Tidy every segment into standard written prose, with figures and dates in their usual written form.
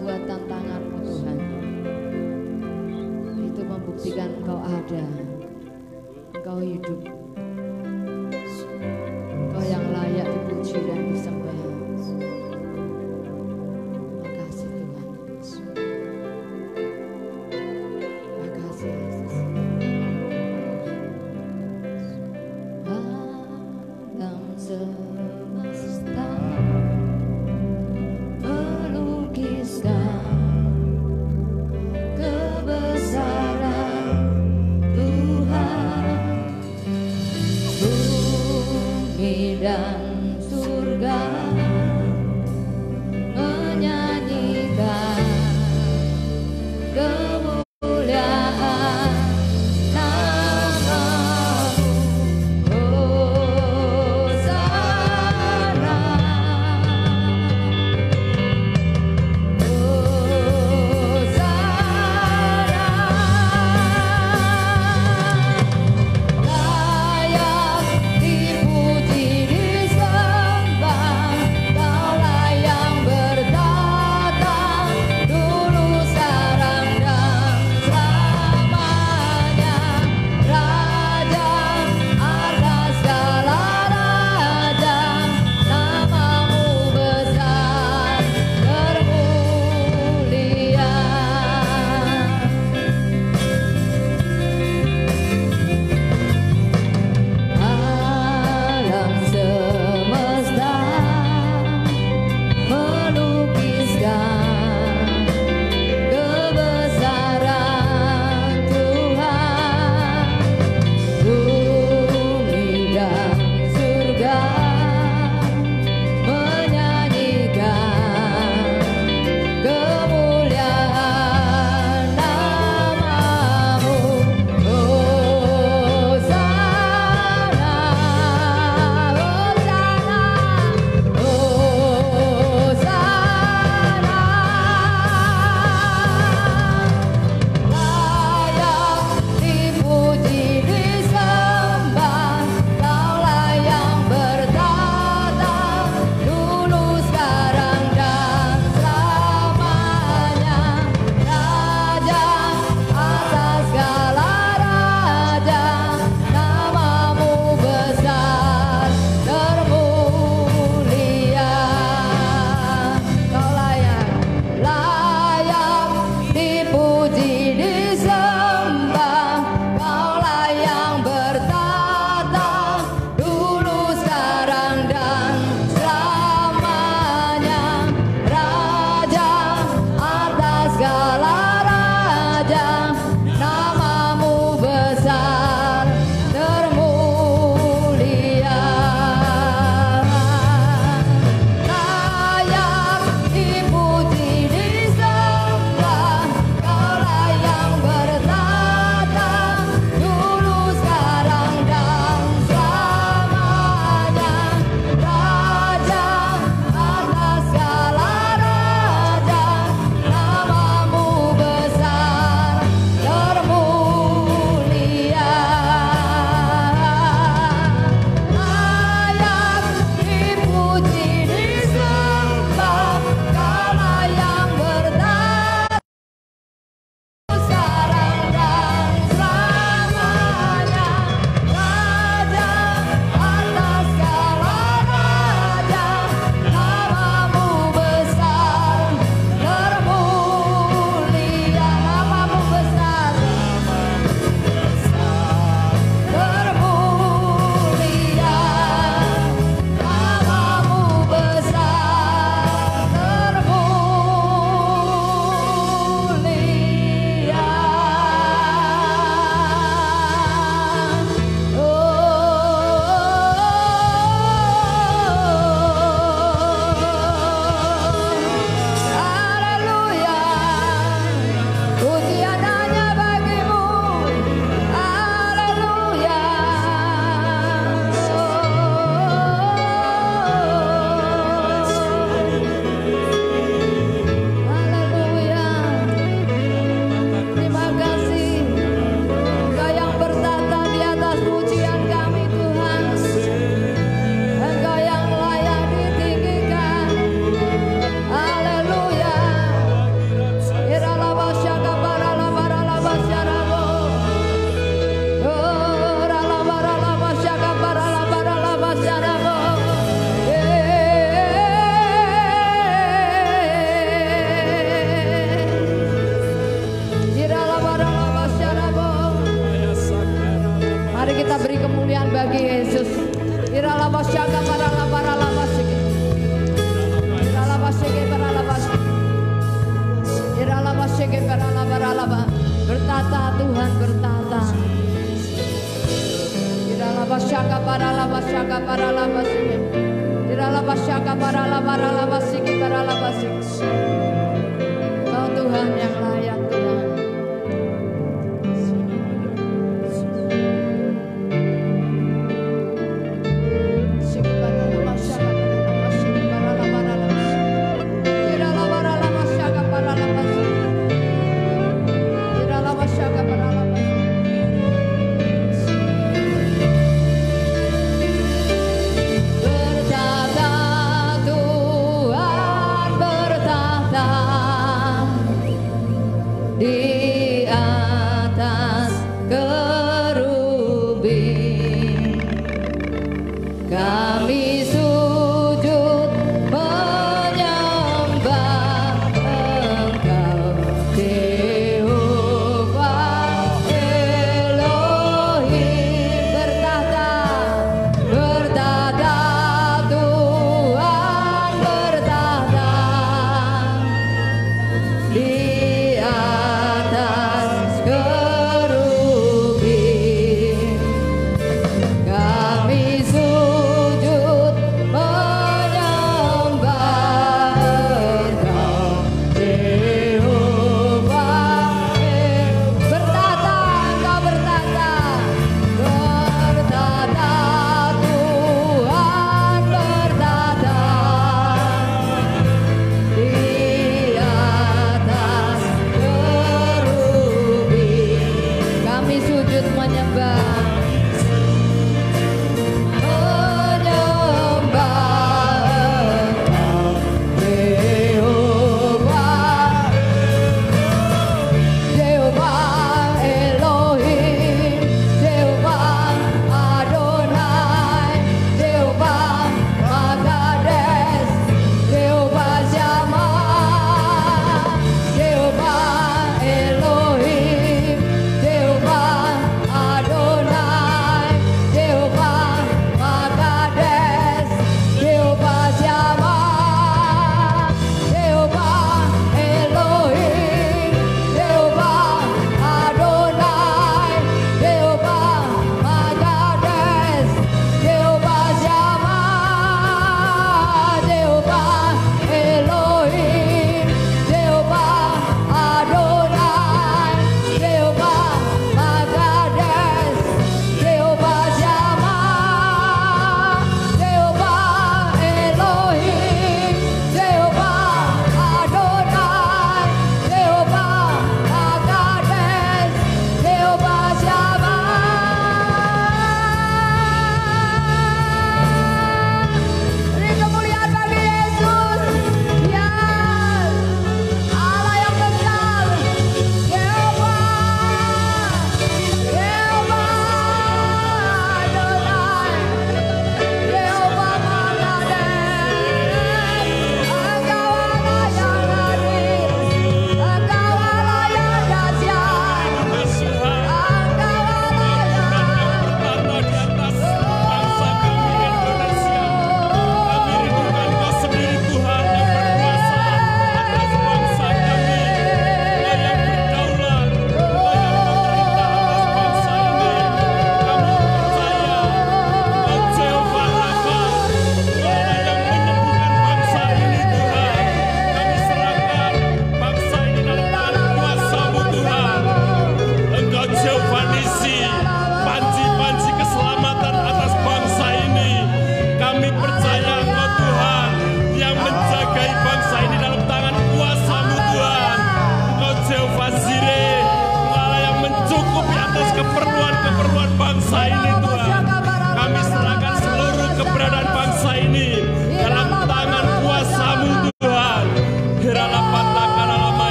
buatan tanganmu Tuhan. Itu membuktikan Engkau ada, Engkau hidup, Engkau yang layak dipuji dan disembah. Makasih Tuhan, makasih Yesus. Alam semesta melukiskan kebesaran Tuhan, bumi dan surga Bertata Tuhan, bertata. Iralabashaka paralabashaka paralabasike. Iralabashaka paralabasike paralabasike. Kau Tuhan yang layak Tuhan.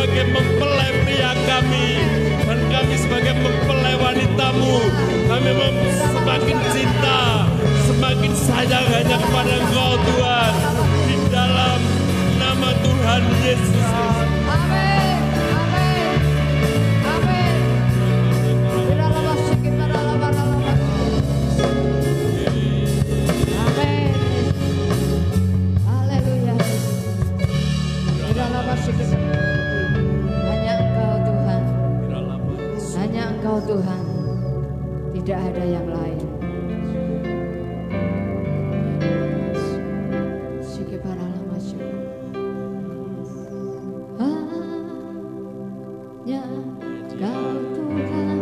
sebagai mempelai pria kami, dan kami sebagai mempelai wanitamu, kami semakin cinta, semakin sayang hanya kepada Engkau Tuhan, di dalam nama Tuhan Yesus. Amin. Amin. Amin. Amin. Haleluya. Hanya Engkau Tuhan. Hanya Engkau Tuhan. Tidak ada yang lain. Hanya Engkau Tuhan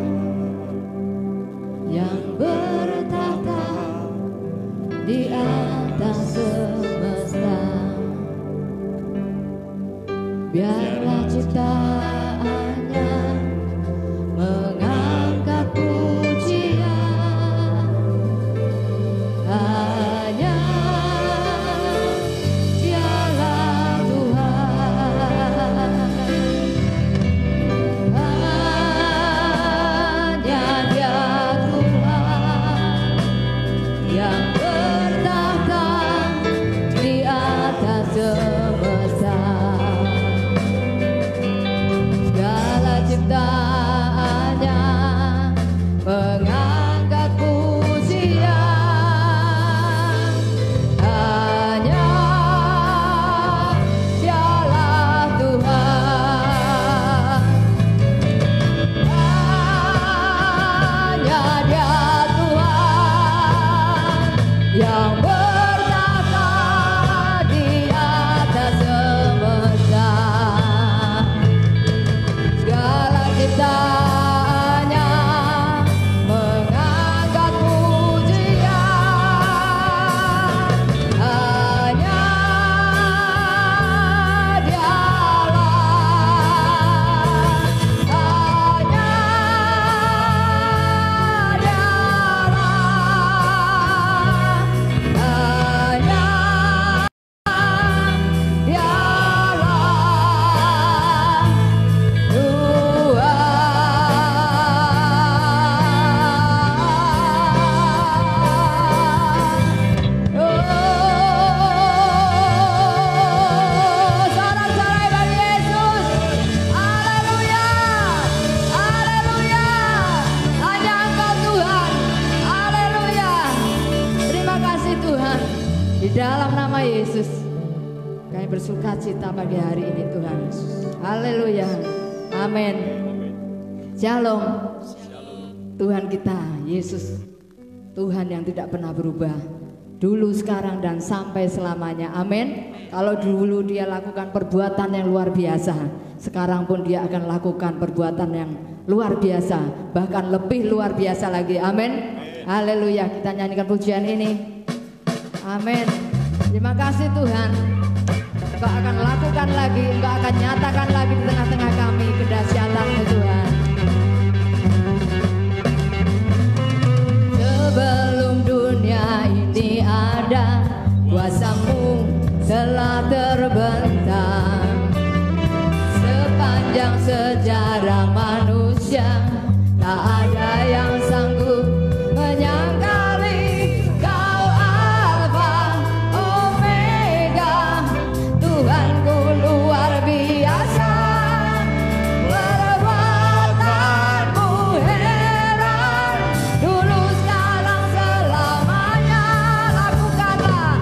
yang bertata di atas semesta. Biarlah ciptaannya mengangkat pujian. Hanya Dialah Tuhan. Hanya Dia Tuhan yang bertahta di atas semesta. Segala ciptaannya mengangkat pujian. Hanya Dialah Tuhan. Hanya Dia Tuhan yang bertata di atas semesta. Segala ciptaannya mengangkat pujian. Hanya Dialah. Hanya Di dalam nama Yesus, kami bersukacita pagi hari ini Tuhan. Haleluya. Amin. Shalom. Tuhan kita, Yesus, Tuhan yang tidak pernah berubah. Dulu, sekarang, dan sampai selamanya. Amin. Kalau dulu Dia lakukan perbuatan yang luar biasa, sekarang pun Dia akan lakukan perbuatan yang luar biasa, bahkan lebih luar biasa lagi. Amin. Haleluya. Kita nyanyikan pujian ini. Amin. Terima kasih Tuhan. Engkau akan lakukan lagi, Engkau akan nyatakan lagi di tengah-tengah kami kedahsyatan-Mu Tuhan. Sebelum dunia ini ada, kuasa-Mu telah terbentang. Sepanjang sejarah manusia, tak ada yang sanggup menyangkali Kau Alfa Omega. Tuhanku luar biasa, perbuatan-Mu heran. Dulu, sekarang, selamanya. Lakukanlah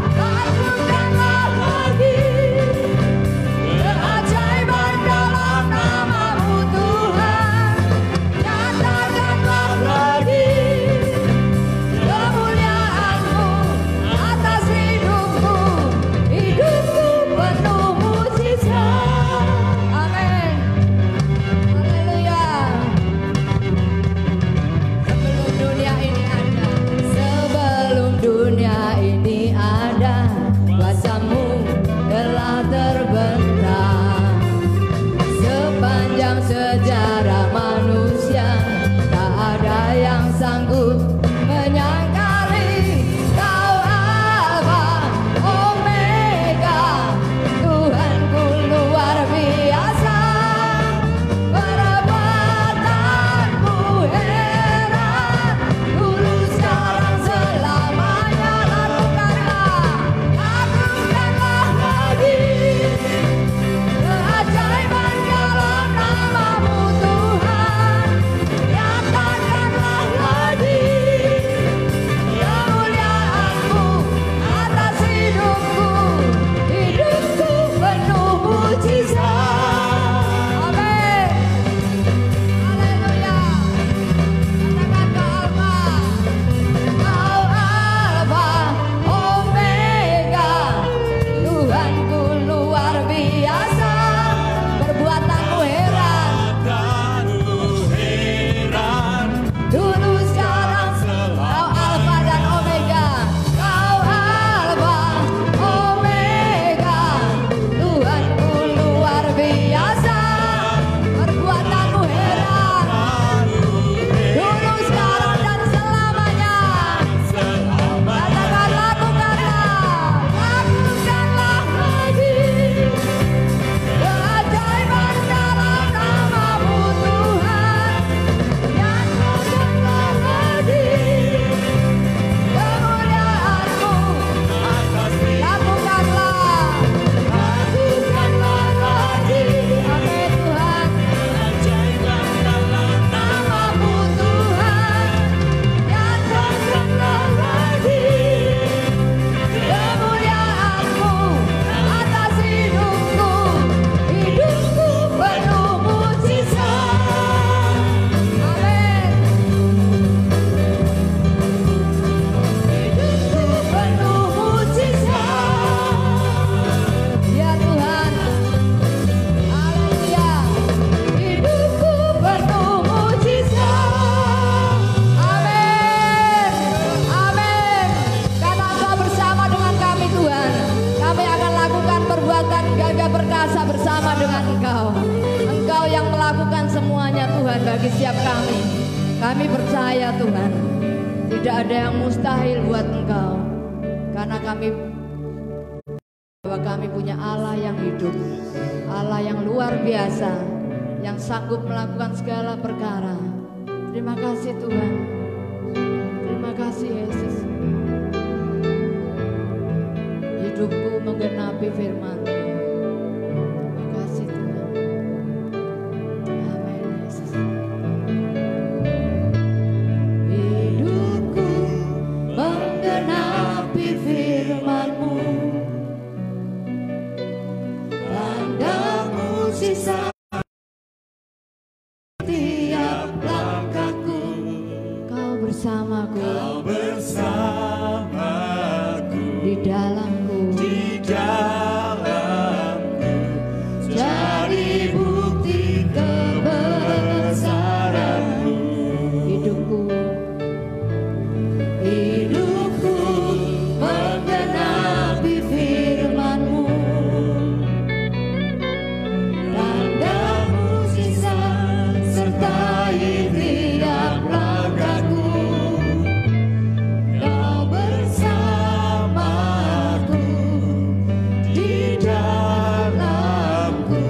lagi keajaiban dalam nama-Mu Tuhan. Nyatakanlah melakukan semuanya Tuhan bagi setiap kami. Kami percaya Tuhan, tidak ada yang mustahil buat Engkau. Karena bahwa kami punya Allah yang hidup, Allah yang luar biasa, yang sanggup melakukan segala perkara. Terima kasih Tuhan. Terima kasih Yesus. Hidupku menggenapi firman-Mu. Terima kasih Tuhan. Amin Yesus. Hidupku menggenapi firman-Mu. Tanda mujizat tiap langkahku. Kau bersamaku. Kau bersamaku. Di dalamku. Di dalamku. Jadi bukti kebesaran-Mu. Hidupku. Hidupku menggenapi firman-Mu. Tanda mujizat sertai tiap langkahku. Kau bersamaku. Di dalamku.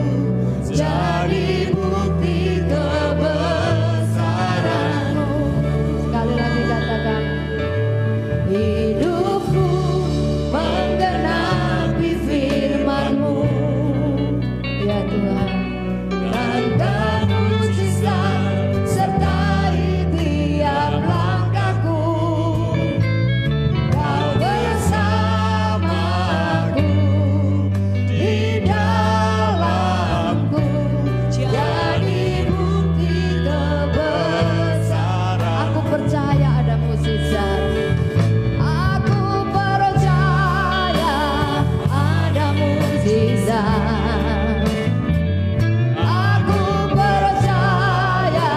Jadi bukti kebesaran-Mu. Sekali lagi katakan. Hidupku menggenapi firman-Mu. Ya Tuhan. Tanda mujizat sertai tiap langkahku. Kau bersamaku. Di dalamku. Jadi bukti kebesaran. Aku percaya ada mujizat. Aku percaya ada mujizat. Aku percaya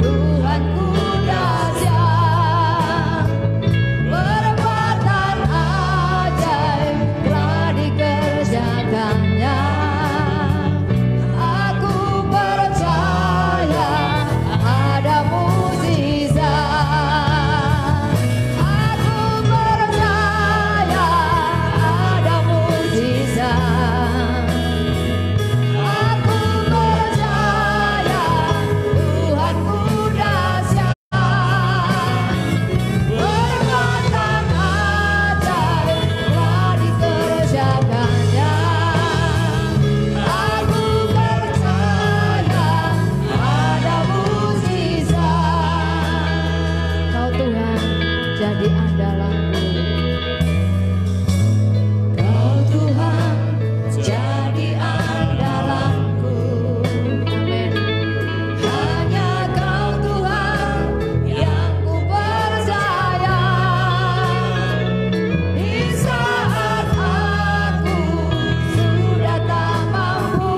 Tuhanku dahsyat. Perbuatan ajaib telah dikerjakannya. Aku percaya ada mujizat. Aku percaya ada mujizat. Aku percaya Tuhanku dahsyat. Perbuatan ajaib telah dikerjakannya. Aku percaya ada mujizat. Kau Tuhan jadi andalanku. Kau Tuhan jadi andalanku. Amin. Hanya Kau Tuhan yang ku percaya. Di saat aku sudah tak mampu,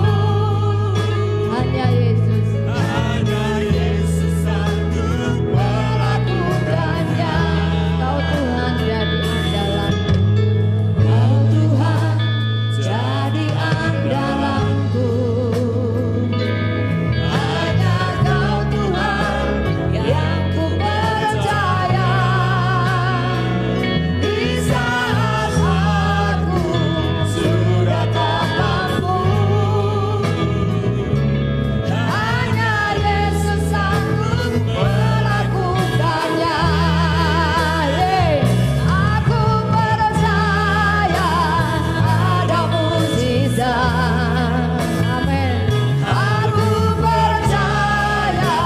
hanya Yesus. Hanya Yesus sanggup melakukannya. Kau Tuhan jadi andalanku. Kau Tuhan jadi andalanku. Hanya Kau Tuhan yang ku percaya. Di saat aku sudah tak mampu, hanya Yesus sanggup melakukannya. Aku percaya ada mujizat. Amin. Aku percaya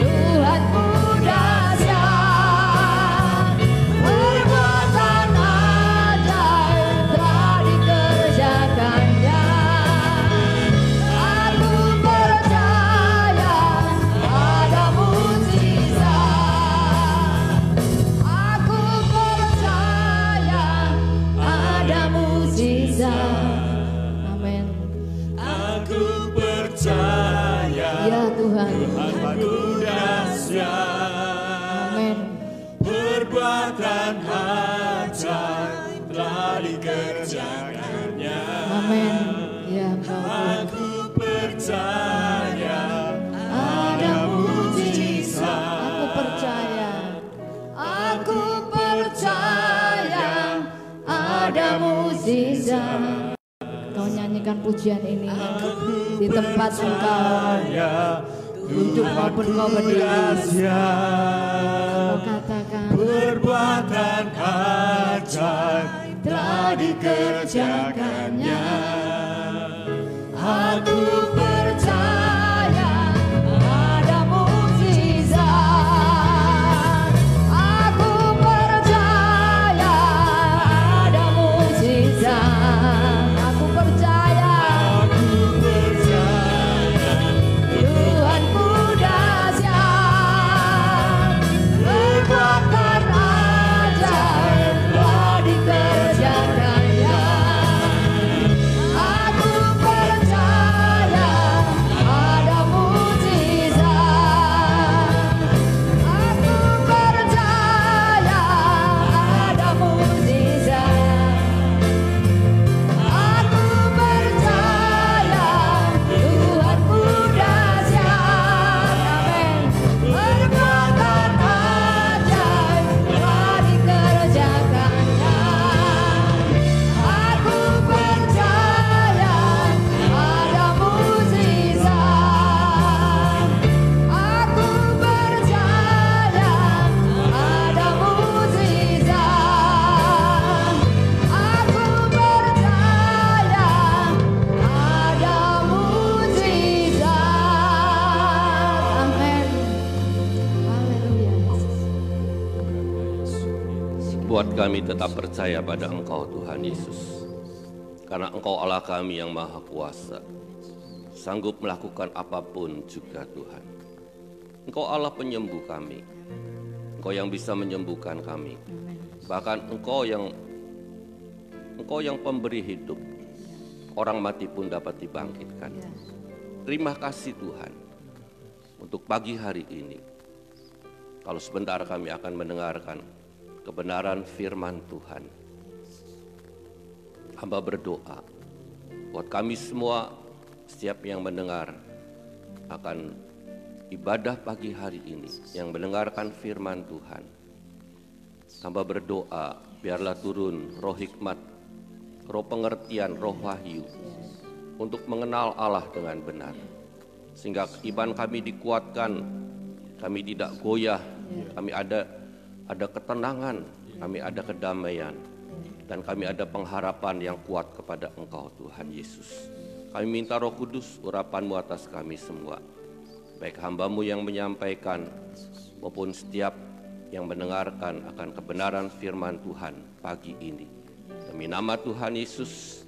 Tuhanku dahsyat. Perbuatan ajaib telah dikerjakannya. Aku percaya ada mujizat. Aku percaya ada mujizat. Amin. Aku percaya Ya Tuhan. Tuhanku dahsyat. Amin. Perbuatan ajaib telah dikerjakannya. Amin. Ya Engkau Tuhan. Aku percaya mujizat. Kau nyanyikan pujian ini di tempat engkau duduk maupun kau berdiri. Kau katakan perbuatan ajaib telah dikerjakannya. Aku percaya ada mujizat. Aku percaya ada mujizat. Aku percaya Tuhanku dahsyat. Perbuatan ajaib telah dikerjakannya. Aku percaya ada mujizat. Aku percaya ada mujizat. Aku percaya Tuhanku dahsyat. Amin. Perbuatan ajaib telah dikerjakannya. Aku percaya ada mujizat. Aku percaya ada mujizat. Aku percaya ada mujizat. Amin. Haleluya. Buat kami tetap percaya pada Engkau Tuhan Yesus. Karena Engkau Allah kami yang maha kuasa. Sanggup melakukan apapun juga Tuhan. Engkau Allah penyembuh kami. Engkau yang bisa menyembuhkan kami. Bahkan Engkau yang pemberi hidup. Orang mati pun dapat dibangkitkan. Terima kasih Tuhan untuk pagi hari ini. Kalau sebentar kami akan mendengarkan kebenaran firman Tuhan. Hamba berdoa buat kami semua, setiap yang mendengar akan ibadah pagi hari ini, yang mendengarkan firman Tuhan. Hamba berdoa biarlah turun roh hikmat, roh pengertian, roh wahyu untuk mengenal Allah dengan benar. Sehingga iman kami dikuatkan, kami tidak goyah, kami ada ketenangan, kami ada kedamaian, dan kami ada pengharapan yang kuat kepada Engkau Tuhan Yesus. Kami minta Roh Kudus urapan-Mu atas kami semua, baik hamba-Mu yang menyampaikan maupun setiap yang mendengarkan akan kebenaran firman Tuhan pagi ini. Demi nama Tuhan Yesus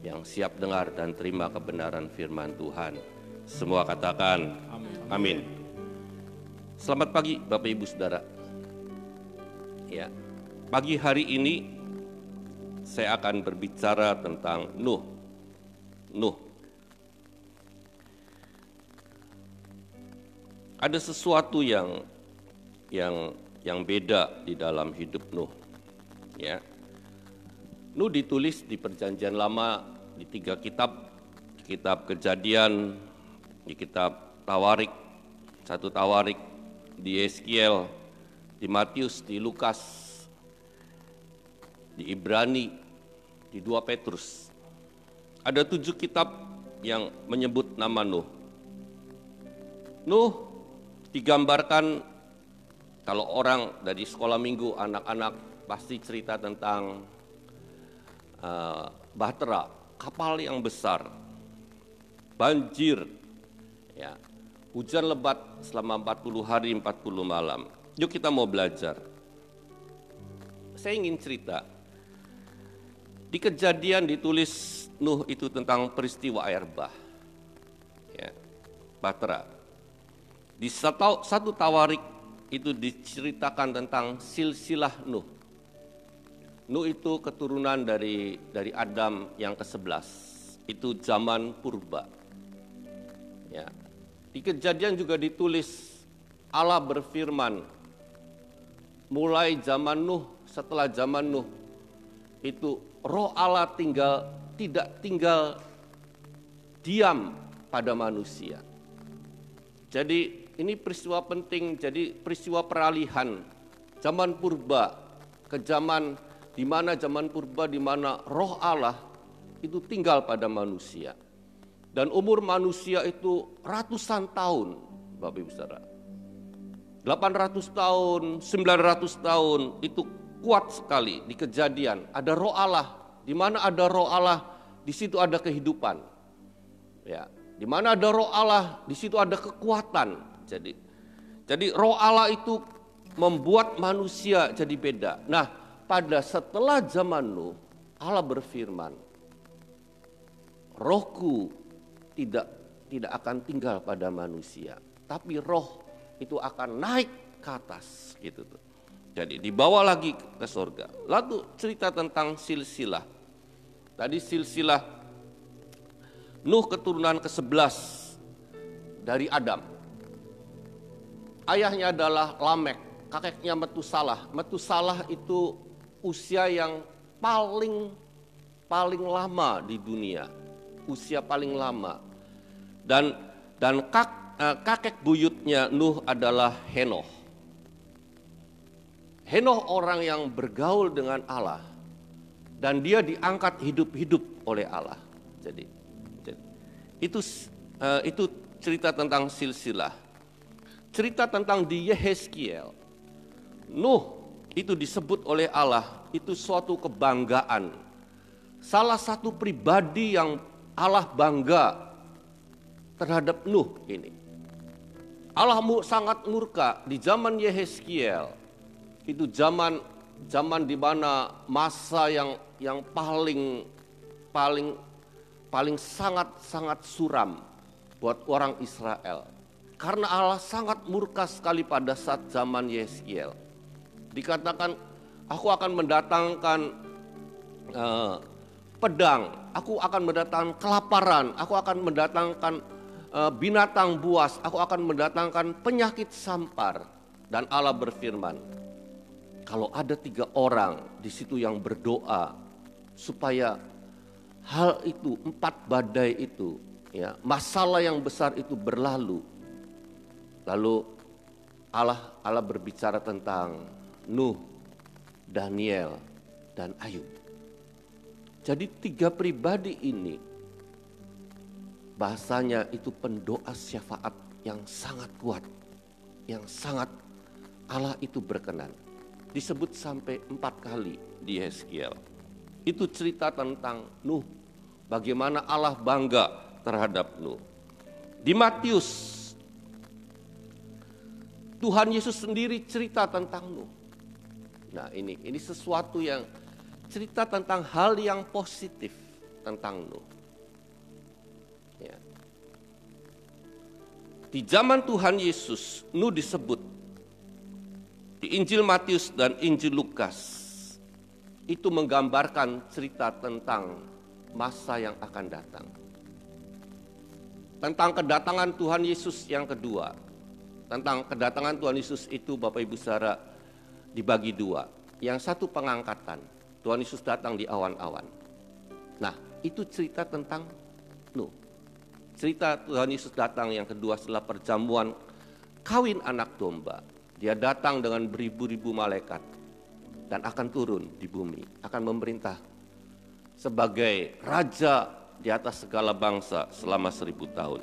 yang siap dengar dan terima kebenaran firman Tuhan, semua katakan amin. Selamat pagi Bapak Ibu Saudara. Ya, pagi hari ini saya akan berbicara tentang Nuh. Ada sesuatu yang beda di dalam hidup Nuh. Ya. Nuh ditulis di Perjanjian Lama di 3 kitab, kitab Kejadian, di kitab Tawarik, 1 Tawarik, di Yeskiel, di Matius, di Lukas, di Ibrani, di 2 Petrus. Ada 7 kitab yang menyebut nama Nuh. Nuh digambarkan, kalau orang dari sekolah minggu, anak-anak pasti cerita tentang bahtera, kapal yang besar, banjir, ya, hujan lebat selama 40 hari 40 malam. Yuk kita mau belajar. Saya ingin cerita. Di Kejadian ditulis Nuh itu tentang peristiwa air bah. Ya, bahtera. Di 1 Tawarik itu diceritakan tentang silsilah Nuh. Nuh itu keturunan dari Adam yang ke-11. Itu zaman purba. Ya. Di Kejadian juga ditulis Allah berfirman, mulai zaman Nuh, setelah zaman Nuh, itu roh Allah tidak tinggal diam pada manusia. Jadi ini peristiwa penting, jadi peristiwa peralihan zaman purba ke zaman di mana zaman purba, di mana roh Allah itu tinggal pada manusia. Dan umur manusia itu ratusan tahun, Bapak Ibu Saudara. 800 tahun, 900 tahun itu kuat sekali di Kejadian. Ada roh Allah, di mana ada roh Allah, di situ ada kehidupan. Ya, di mana ada roh Allah, di situ ada kekuatan. Jadi roh Allah itu membuat manusia jadi beda. Nah, pada setelah zaman Nuh, Allah berfirman, rohku tidak akan tinggal pada manusia, tapi roh itu akan naik ke atas gitu tuh. Jadi dibawa lagi ke surga. Lalu cerita tentang silsilah. Tadi silsilah Nuh keturunan ke-11 dari Adam. Ayahnya adalah Lamek, kakeknya Metusalah. Metusalah itu usia yang paling lama di dunia. Usia paling lama. Dan kakek buyutnya Nuh adalah Henoh. Henoh orang yang bergaul dengan Allah dan dia diangkat hidup-hidup oleh Allah. Jadi itu cerita tentang silsilah. Cerita tentang di Yehezkiel. Nuh itu disebut oleh Allah itu suatu kebanggaan. Salah satu pribadi yang Allah bangga terhadap Nuh ini. Allah sangat murka di zaman Yehezkiel. Itu zaman di mana masa yang paling sangat suram buat orang Israel. Karena Allah sangat murka sekali pada saat zaman Yehezkiel. Dikatakan, aku akan mendatangkan pedang, aku akan mendatangkan kelaparan, aku akan mendatangkan binatang buas, aku akan mendatangkan penyakit sampar. Dan Allah berfirman, kalau ada 3 orang di situ yang berdoa supaya hal itu, 4 badai itu, ya, masalah yang besar itu berlalu. Lalu Allah berbicara tentang Nuh, Daniel, dan Ayub. Jadi 3 pribadi ini bahasanya itu pendoa syafaat yang sangat kuat, yang sangat Allah itu berkenan. Disebut sampai 4 kali di Yehezkiel. Itu cerita tentang Nuh, bagaimana Allah bangga terhadap Nuh. Di Matius, Tuhan Yesus sendiri cerita tentang Nuh. Nah, ini sesuatu yang cerita tentang hal yang positif tentang Nuh. Ya. Di zaman Tuhan Yesus, Nuh disebut di Injil Matius dan Injil Lukas. Itu menggambarkan cerita tentang masa yang akan datang. Tentang kedatangan Tuhan Yesus yang kedua. Tentang kedatangan Tuhan Yesus itu Bapak Ibu Saudara dibagi 2. Yang satu pengangkatan. Tuhan Yesus datang di awan-awan. Nah, itu cerita tentang Nuh. Cerita Tuhan Yesus datang yang kedua setelah perjamuan kawin anak domba. Dia datang dengan beribu-ribu malaikat dan akan turun di bumi, akan memerintah sebagai raja di atas segala bangsa selama 1000 tahun.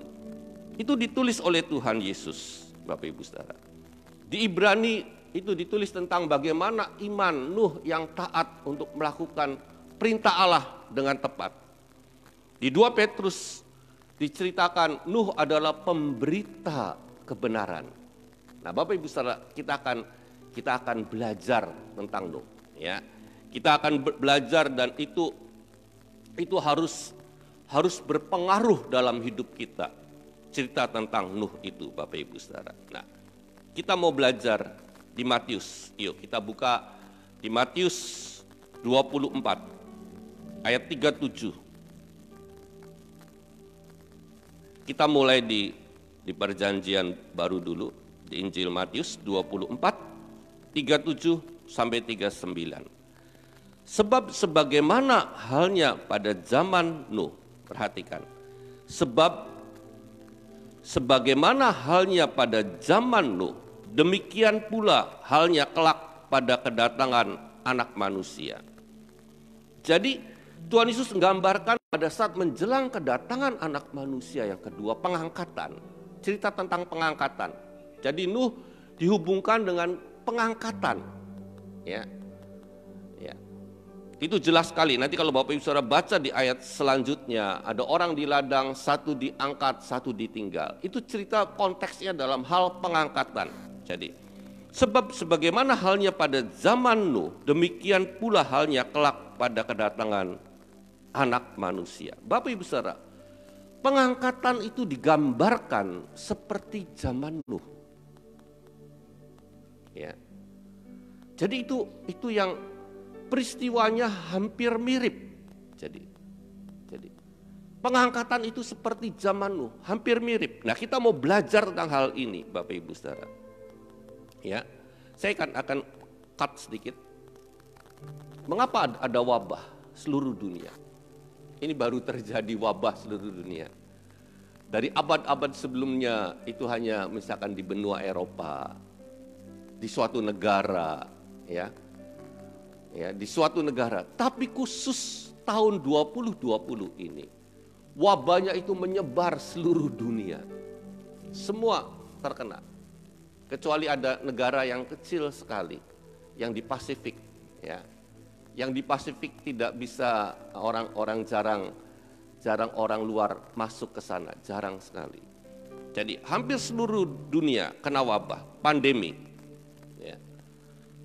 Itu ditulis oleh Tuhan Yesus, Bapak Ibu Saudara. Di Ibrani itu ditulis tentang bagaimana iman Nuh yang taat untuk melakukan perintah Allah dengan tepat. Di 2 Petrus diceritakan Nuh adalah pemberita kebenaran. Nah, Bapak Ibu Saudara, kita akan belajar tentang Nuh, ya. Kita akan belajar dan itu harus berpengaruh dalam hidup kita. Cerita tentang Nuh itu, Bapak Ibu Saudara. Nah, kita mau belajar di Matius. Yuk, kita buka di Matius 24 ayat 37. Kita mulai di perjanjian baru dulu. Di Injil Matius 24, 37 sampai 39. Sebab sebagaimana halnya pada zaman Nuh, perhatikan. Sebab sebagaimana halnya pada zaman Nuh, demikian pula halnya kelak pada kedatangan Anak Manusia. Jadi Tuhan Yesus menggambarkan pada saat menjelang kedatangan anak manusia yang kedua, pengangkatan. Cerita tentang pengangkatan. Jadi Nuh dihubungkan dengan pengangkatan. Ya. Ya. Itu jelas sekali. Nanti kalau Bapak Ibu Saudara baca di ayat selanjutnya, ada orang di ladang, satu diangkat, satu ditinggal. Itu cerita konteksnya dalam hal pengangkatan. Jadi, sebab sebagaimana halnya pada zaman Nuh, demikian pula halnya kelak pada kedatangan anak manusia. Bapak Ibu Saudara, pengangkatan itu digambarkan seperti zaman Nuh. Ya. Jadi itu yang peristiwanya hampir mirip. Jadi pengangkatan itu seperti zaman Nuh, hampir mirip. Nah, kita mau belajar tentang hal ini, Bapak Ibu Saudara. Ya. Saya akan cut sedikit. Mengapa ada wabah seluruh dunia? Ini baru terjadi wabah seluruh dunia. Dari abad-abad sebelumnya itu hanya misalkan di benua Eropa, di suatu negara, ya di suatu negara. Tapi khusus tahun 2020 ini, wabahnya itu menyebar seluruh dunia. Semua terkena. Kecuali ada negara yang kecil sekali, yang di Pasifik, ya. Yang di Pasifik tidak bisa orang jarang orang luar masuk ke sana, jarang sekali. Jadi hampir seluruh dunia kena wabah, pandemi. Ya.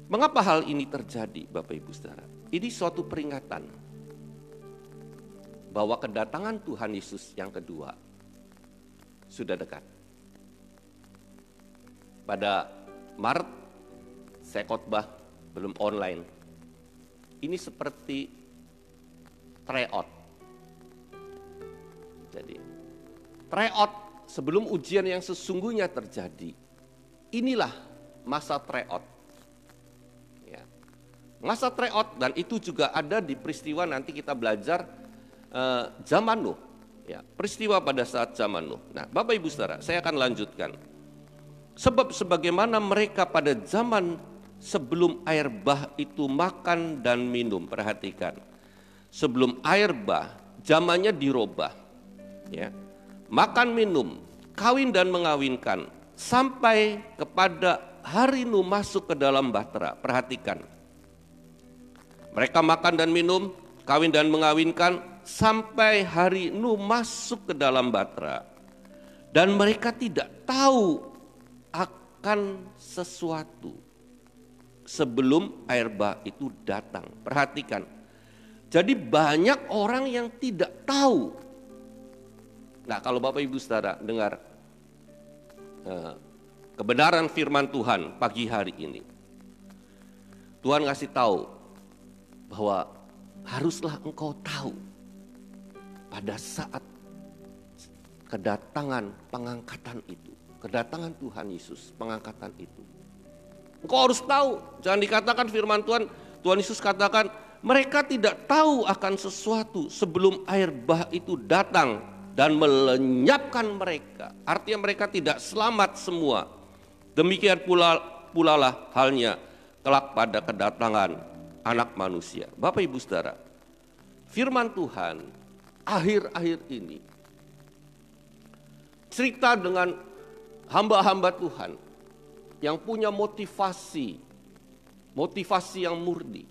Mengapa hal ini terjadi, Bapak Ibu Saudara? Ini suatu peringatan bahwa kedatangan Tuhan Yesus yang kedua sudah dekat. Pada Maret saya khotbah belum online. Ini seperti tryout. Jadi tryout sebelum ujian yang sesungguhnya terjadi. Inilah masa tryout. Ya. Masa tryout, dan itu juga ada di peristiwa nanti kita belajar zaman Nuh. Ya, peristiwa pada saat zaman Nuh. Nah, Bapak Ibu Saudara, saya akan lanjutkan. Sebab sebagaimana mereka pada zaman sebelum air bah itu makan dan minum. Perhatikan, sebelum air bah zamannya dirubah, ya. Makan minum, kawin dan mengawinkan, sampai kepada hari Nuh masuk ke dalam bahtera. Perhatikan, mereka makan dan minum, kawin dan mengawinkan, sampai hari Nuh masuk ke dalam bahtera. Dan mereka tidak tahu akan sesuatu sebelum air bah itu datang. Perhatikan, jadi banyak orang yang tidak tahu. Nah, kalau Bapak Ibu Saudara dengar kebenaran firman Tuhan pagi hari ini, Tuhan ngasih tahu bahwa haruslah engkau tahu pada saat kedatangan pengangkatan itu, kedatangan Tuhan Yesus, pengangkatan itu. Engkau harus tahu, jangan dikatakan firman Tuhan, Tuhan Yesus katakan, mereka tidak tahu akan sesuatu sebelum air bah itu datang dan melenyapkan mereka. Artinya mereka tidak selamat semua. Demikian pula lah halnya kelak pada kedatangan anak manusia. Bapak Ibu Saudara, firman Tuhan akhir-akhir ini cerita dengan hamba-hamba Tuhan yang punya motivasi yang murni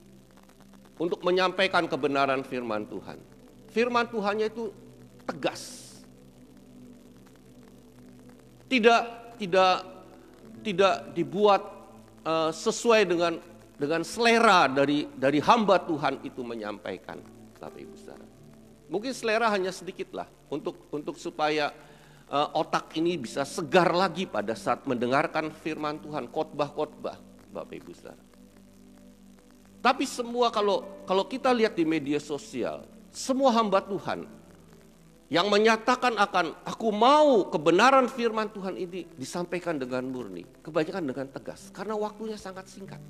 untuk menyampaikan kebenaran firman Tuhan. Firman Tuhannya itu tegas. Tidak dibuat sesuai dengan selera dari hamba Tuhan itu menyampaikan, Bapak Ibu Saudara. Mungkin selera hanya sedikit lah untuk supaya otak ini bisa segar lagi pada saat mendengarkan firman Tuhan, khotbah-khotbah, Bapak Ibu Saudara. Tapi semua kalau kita lihat di media sosial, semua hamba Tuhan yang menyatakan akan aku mau kebenaran firman Tuhan ini disampaikan dengan murni, kebanyakan dengan tegas, karena waktunya sangat singkat.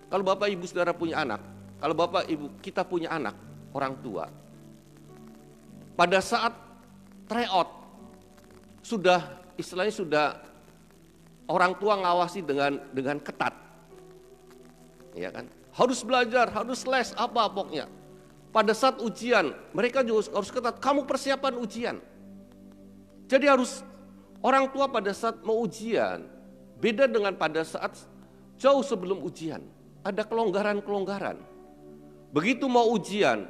Kalau Bapak Ibu Saudara punya anak, kalau Bapak Ibu kita punya anak, orang tua, pada saat tryout istilahnya sudah orang tua ngawasi dengan ketat, ya kan? harus belajar, harus les, apa pokoknya. Pada saat ujian, mereka juga harus ketat, kamu persiapan ujian. Jadi harus orang tua pada saat mau ujian, beda dengan pada saat jauh sebelum ujian. Ada kelonggaran-kelonggaran. Begitu mau ujian,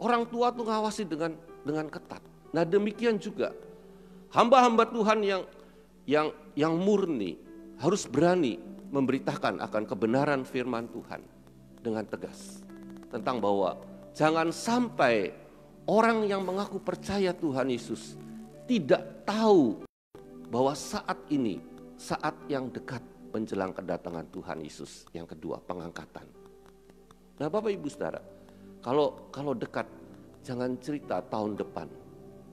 orang tua tuh ngawasi dengan ketat. Nah demikian juga hamba-hamba Tuhan yang murni harus berani memberitakan akan kebenaran firman Tuhan dengan tegas. Tentang bahwa jangan sampai orang yang mengaku percaya Tuhan Yesus tidak tahu bahwa saat ini, saat yang dekat menjelang kedatangan Tuhan Yesus. Yang kedua, pengangkatan. Nah Bapak Ibu Saudara, kalau dekat, jangan cerita tahun depan.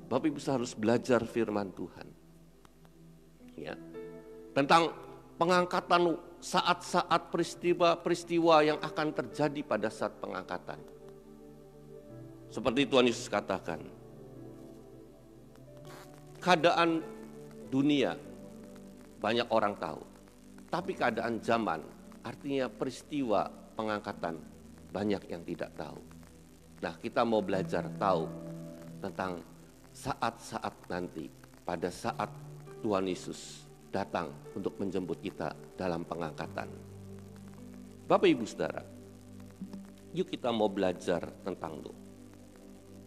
Bapak Ibu Saudara harus belajar firman Tuhan. Ya, tentang pengangkatan saat-saat peristiwa yang akan terjadi pada saat pengangkatan. Seperti Tuhan Yesus katakan, keadaan dunia banyak orang tahu, tapi keadaan zaman, artinya peristiwa pengangkatan, banyak yang tidak tahu. Nah kita mau belajar tahu tentang saat-saat nanti, pada saat Tuhan Yesus datang untuk menjemput kita dalam pengangkatan. Bapak Ibu Saudara, yuk kita mau belajar tentang Nuh.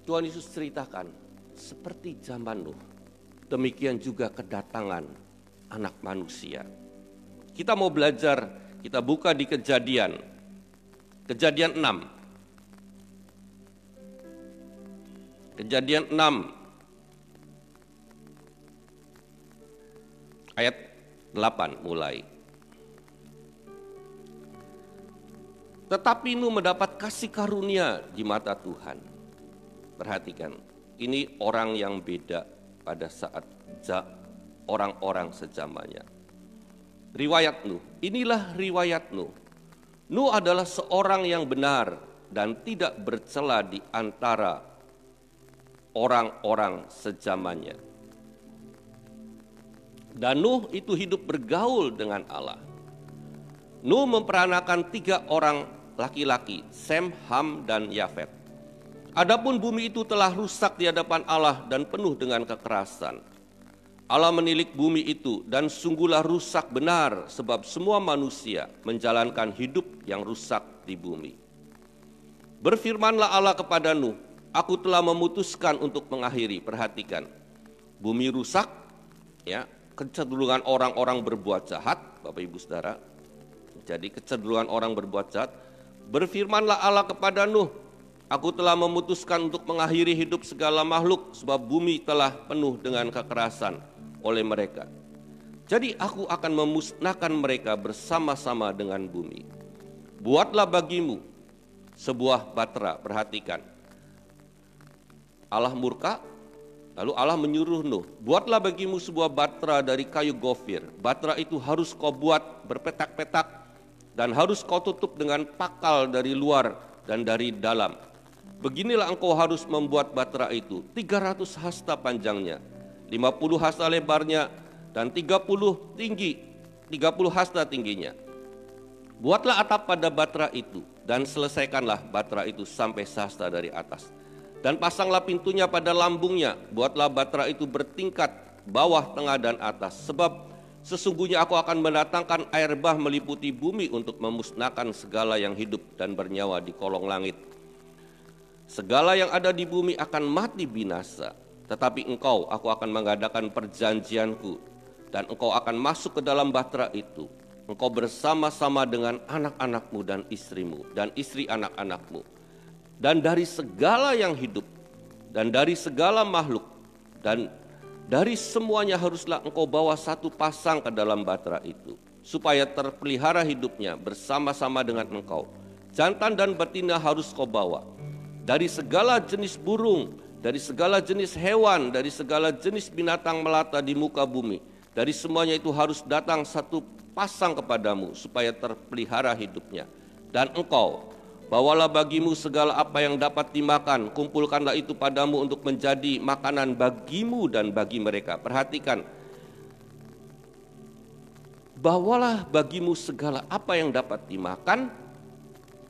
Tuhan Yesus ceritakan, seperti zaman Nuh, demikian juga kedatangan anak manusia. Kita mau belajar, kita buka di Kejadian 6. Kejadian 6 ayat 8 mulai. Tetapi Nuh mendapat kasih karunia di mata Tuhan. Perhatikan, ini orang yang beda pada saat orang-orang sejamannya. Riwayat Nuh, inilah riwayat Nuh. Nuh adalah seorang yang benar dan tidak bercela di antara orang-orang sejamannya. Dan Nuh itu hidup bergaul dengan Allah. Nuh memperanakan 3 orang laki-laki, Sem, Ham, dan Yafet. Adapun bumi itu telah rusak di hadapan Allah dan penuh dengan kekerasan. Allah menilik bumi itu dan sungguhlah rusak benar sebab semua manusia menjalankan hidup yang rusak di bumi. Berfirmanlah Allah kepada Nuh, aku telah memutuskan untuk mengakhiri, perhatikan, bumi rusak, ya, kecenderungan orang-orang berbuat jahat, Bapak Ibu Saudara. Jadi kecenderungan orang berbuat jahat. Berfirmanlah Allah kepada Nuh, aku telah memutuskan untuk mengakhiri hidup segala makhluk sebab bumi telah penuh dengan kekerasan oleh mereka. Jadi aku akan memusnahkan mereka bersama-sama dengan bumi. Buatlah bagimu sebuah batra, perhatikan. Allah murka, lalu Allah menyuruh Nuh, buatlah bagimu sebuah batra dari kayu gofir. Batra itu harus kau buat berpetak-petak dan harus kau tutup dengan pakal dari luar dan dari dalam. Beginilah engkau harus membuat batra itu, 300 hasta panjangnya, 50 hasta lebarnya, dan 30 hasta tingginya. Buatlah atap pada batra itu, dan selesaikanlah batra itu sampai sehasta dari atas. Dan pasanglah pintunya pada lambungnya, buatlah batra itu bertingkat, bawah, tengah, dan atas. Sebab sesungguhnya aku akan mendatangkan air bah meliputi bumi untuk memusnahkan segala yang hidup dan bernyawa di kolong langit. Segala yang ada di bumi akan mati binasa, tetapi engkau, aku akan mengadakan perjanjianku, dan engkau akan masuk ke dalam batra itu. Engkau bersama-sama dengan anak-anakmu dan istrimu, dan istri anak-anakmu. Dan dari segala yang hidup, dan dari segala makhluk, dan dari semuanya haruslah engkau bawa satu pasang ke dalam batra itu, supaya terpelihara hidupnya bersama-sama dengan engkau. Jantan dan betina harus kau bawa. Dari segala jenis burung, dari segala jenis hewan, dari segala jenis binatang melata di muka bumi, dari semuanya itu harus datang satu pasang kepadamu supaya terpelihara hidupnya. Dan engkau bawalah bagimu segala apa yang dapat dimakan, kumpulkanlah itu padamu untuk menjadi makanan bagimu dan bagi mereka. Perhatikan, bawalah bagimu segala apa yang dapat dimakan,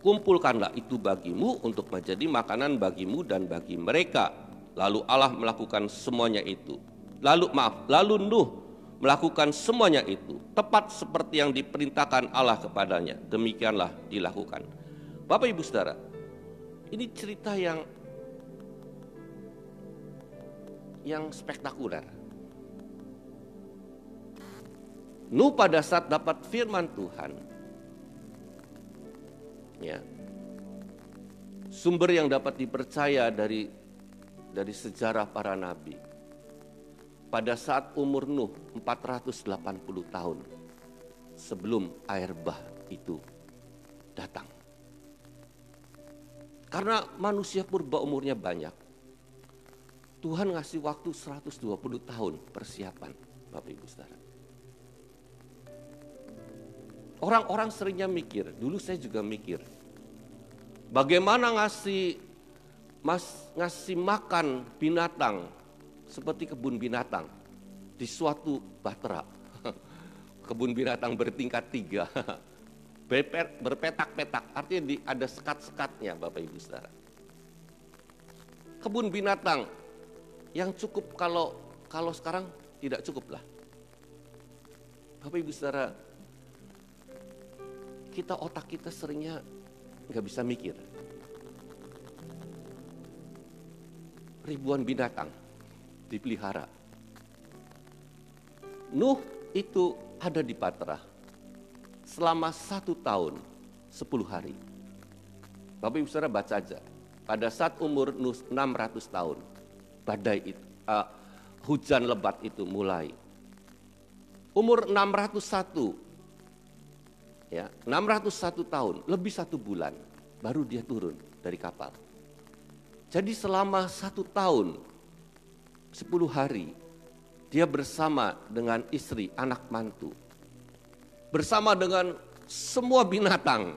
kumpulkanlah itu bagimu untuk menjadi makanan bagimu dan bagi mereka. Lalu Allah melakukan semuanya itu. Lalu Nuh melakukan semuanya itu, tepat seperti yang diperintahkan Allah kepadanya. Demikianlah dilakukan. Bapak Ibu Saudara, ini cerita yang spektakuler. Nuh pada saat dapat firman Tuhan, ya, sumber yang dapat dipercaya dari sejarah para nabi. Pada saat umur Nuh 480 tahun sebelum air bah itu datang. Karena manusia purba umurnya banyak, Tuhan ngasih waktu 120 tahun persiapan, Bapak Ibu Saudara. Orang-orang seringnya mikir, dulu saya juga mikir, bagaimana ngasih makan binatang seperti kebun binatang di suatu bahtera. Kebun binatang bertingkat 3, berpetak-petak, artinya ada sekat-sekatnya, Bapak Ibu Saudara. Kebun binatang yang cukup kalau sekarang tidak cukup lah. Bapak Ibu Saudara, otak kita seringnya nggak bisa mikir. Ribuan binatang dipelihara. Nuh itu ada di bahtera selama 1 tahun 10 hari. Bapak Ibu Saudara baca aja. Pada saat umur Nuh 600 tahun, badai itu, hujan lebat itu mulai. Umur 601, ya 601 tahun, lebih 1 bulan, baru dia turun dari kapal. Jadi selama 1 tahun 10 hari dia bersama dengan istri, anak mantu, bersama dengan semua binatang,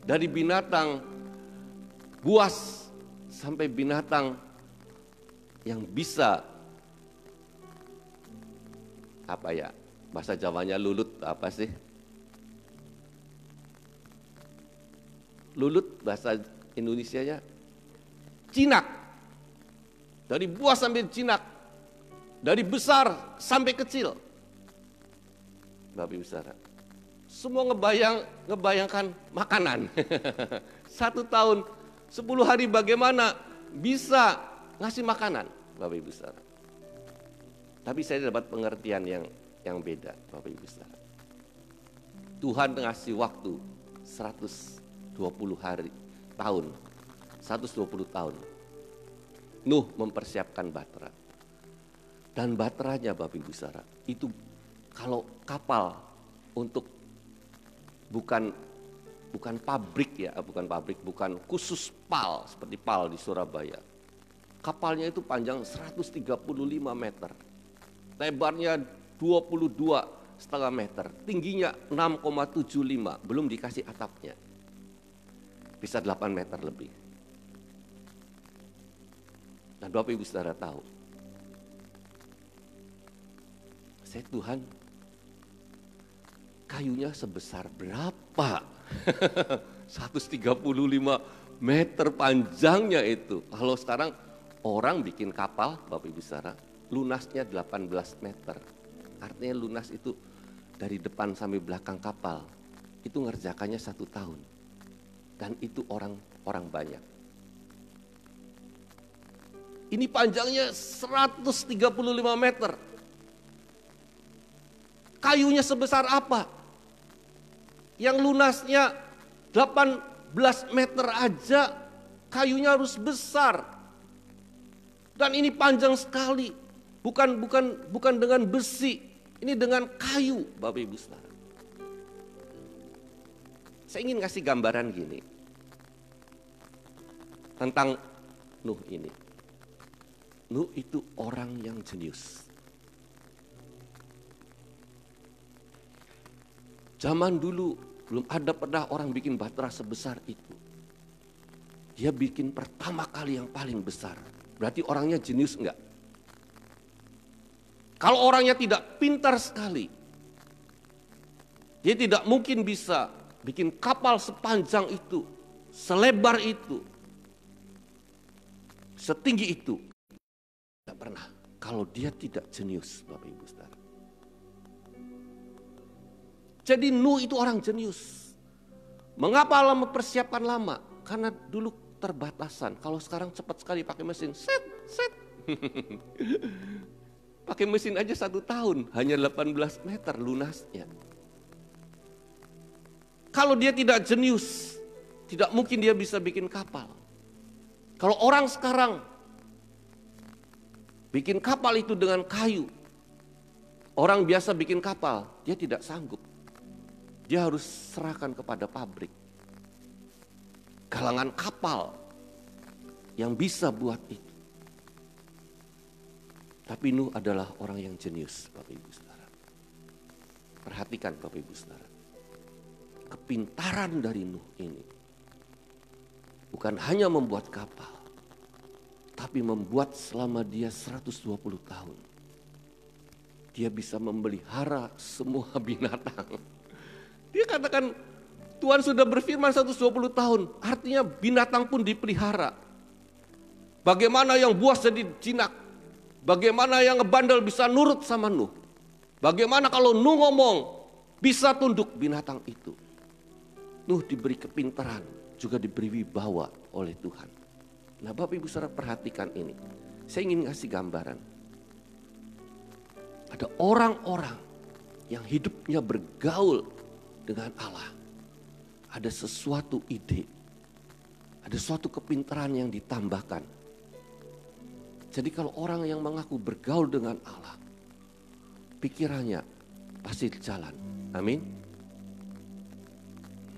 dari binatang buas sampai binatang yang bisa bahasa Jawanya lulut, apa sih? Lulut bahasa Indonesianya jinak. Dari buas sampai jinak. Dari besar sampai kecil. Bapak Ibu Saudara, semua ngebayangkan makanan. 1 tahun 10 hari bagaimana bisa ngasih makanan, Bapak Ibu Saudara. Tapi saya dapat pengertian yang beda, Bapak Ibu Saudara. Tuhan ngasih waktu 120 hari, tahun, 120 tahun. Nuh mempersiapkan bahtera. Dan bahteranya, Bapak Ibu Saudara, itu kalau kapal untuk bukan pabrik, bukan khusus PAL seperti PAL di Surabaya. Kapalnya itu panjang 135 meter, lebarnya 22,5 meter, tingginya 6,75, belum dikasih atapnya, bisa 8 meter lebih. Dan Bapak Ibu Saudara tahu, saya Tuhan, kayunya sebesar berapa? 135 meter panjangnya itu. Kalau sekarang orang bikin kapal, Bapak Ibu Saudara, lunasnya 18 meter. Artinya lunas itu dari depan sampai belakang kapal. Itu ngerjakannya 1 tahun. Dan itu orang banyak. Ini panjangnya 135 meter. Kayunya sebesar apa? Yang lunasnya 18 meter aja, kayunya harus besar. Dan ini panjang sekali. Bukan dengan besi, ini dengan kayu, Bapak Ibu Saudara. Saya ingin kasih gambaran gini tentang Nuh ini. Nuh itu orang yang jenius. Zaman dulu belum ada pernah orang bikin bahtera sebesar itu. Dia bikin pertama kali yang paling besar. Berarti orangnya jenius enggak? Kalau orangnya tidak pintar sekali, dia tidak mungkin bisa bikin kapal sepanjang itu selebar itu, setinggi itu. Tidak pernah kalau dia tidak jenius, Bapak Ibu Saudara. Jadi Nuh itu orang jenius. Mengapa Allah mempersiapkan lama? Karena dulu terbatasan. Kalau sekarang cepat sekali pakai mesin, set. Pakai mesin aja 1 tahun, hanya 18 meter lunasnya. Kalau dia tidak jenius, tidak mungkin dia bisa bikin kapal. Kalau orang sekarang bikin kapal itu dengan kayu, orang biasa bikin kapal, dia tidak sanggup. Dia harus serahkan kepada pabrik. Galangan kapal yang bisa buat itu. Tapi Nuh adalah orang yang jenius, Bapak Ibu Saudara. Perhatikan Bapak Ibu Saudara. Kepintaran dari Nuh ini bukan hanya membuat kapal, tapi membuat selama dia 120 tahun. Dia bisa memelihara semua binatang. Dia katakan Tuhan sudah berfirman 120 tahun, artinya binatang pun dipelihara. Bagaimana yang buas jadi jinak, bagaimana yang ngebandel bisa nurut sama Nuh. Bagaimana kalau Nuh ngomong bisa tunduk binatang itu. Nuh diberi kepintaran, juga diberi wibawa oleh Tuhan. Nah Bapak Ibu Saudara perhatikan ini. Saya ingin ngasih gambaran. Ada orang-orang yang hidupnya bergaul dengan Allah. Ada sesuatu ide, ada suatu kepintaran yang ditambahkan. Jadi kalau orang yang mengaku bergaul dengan Allah, pikirannya pasti jalan. Amin.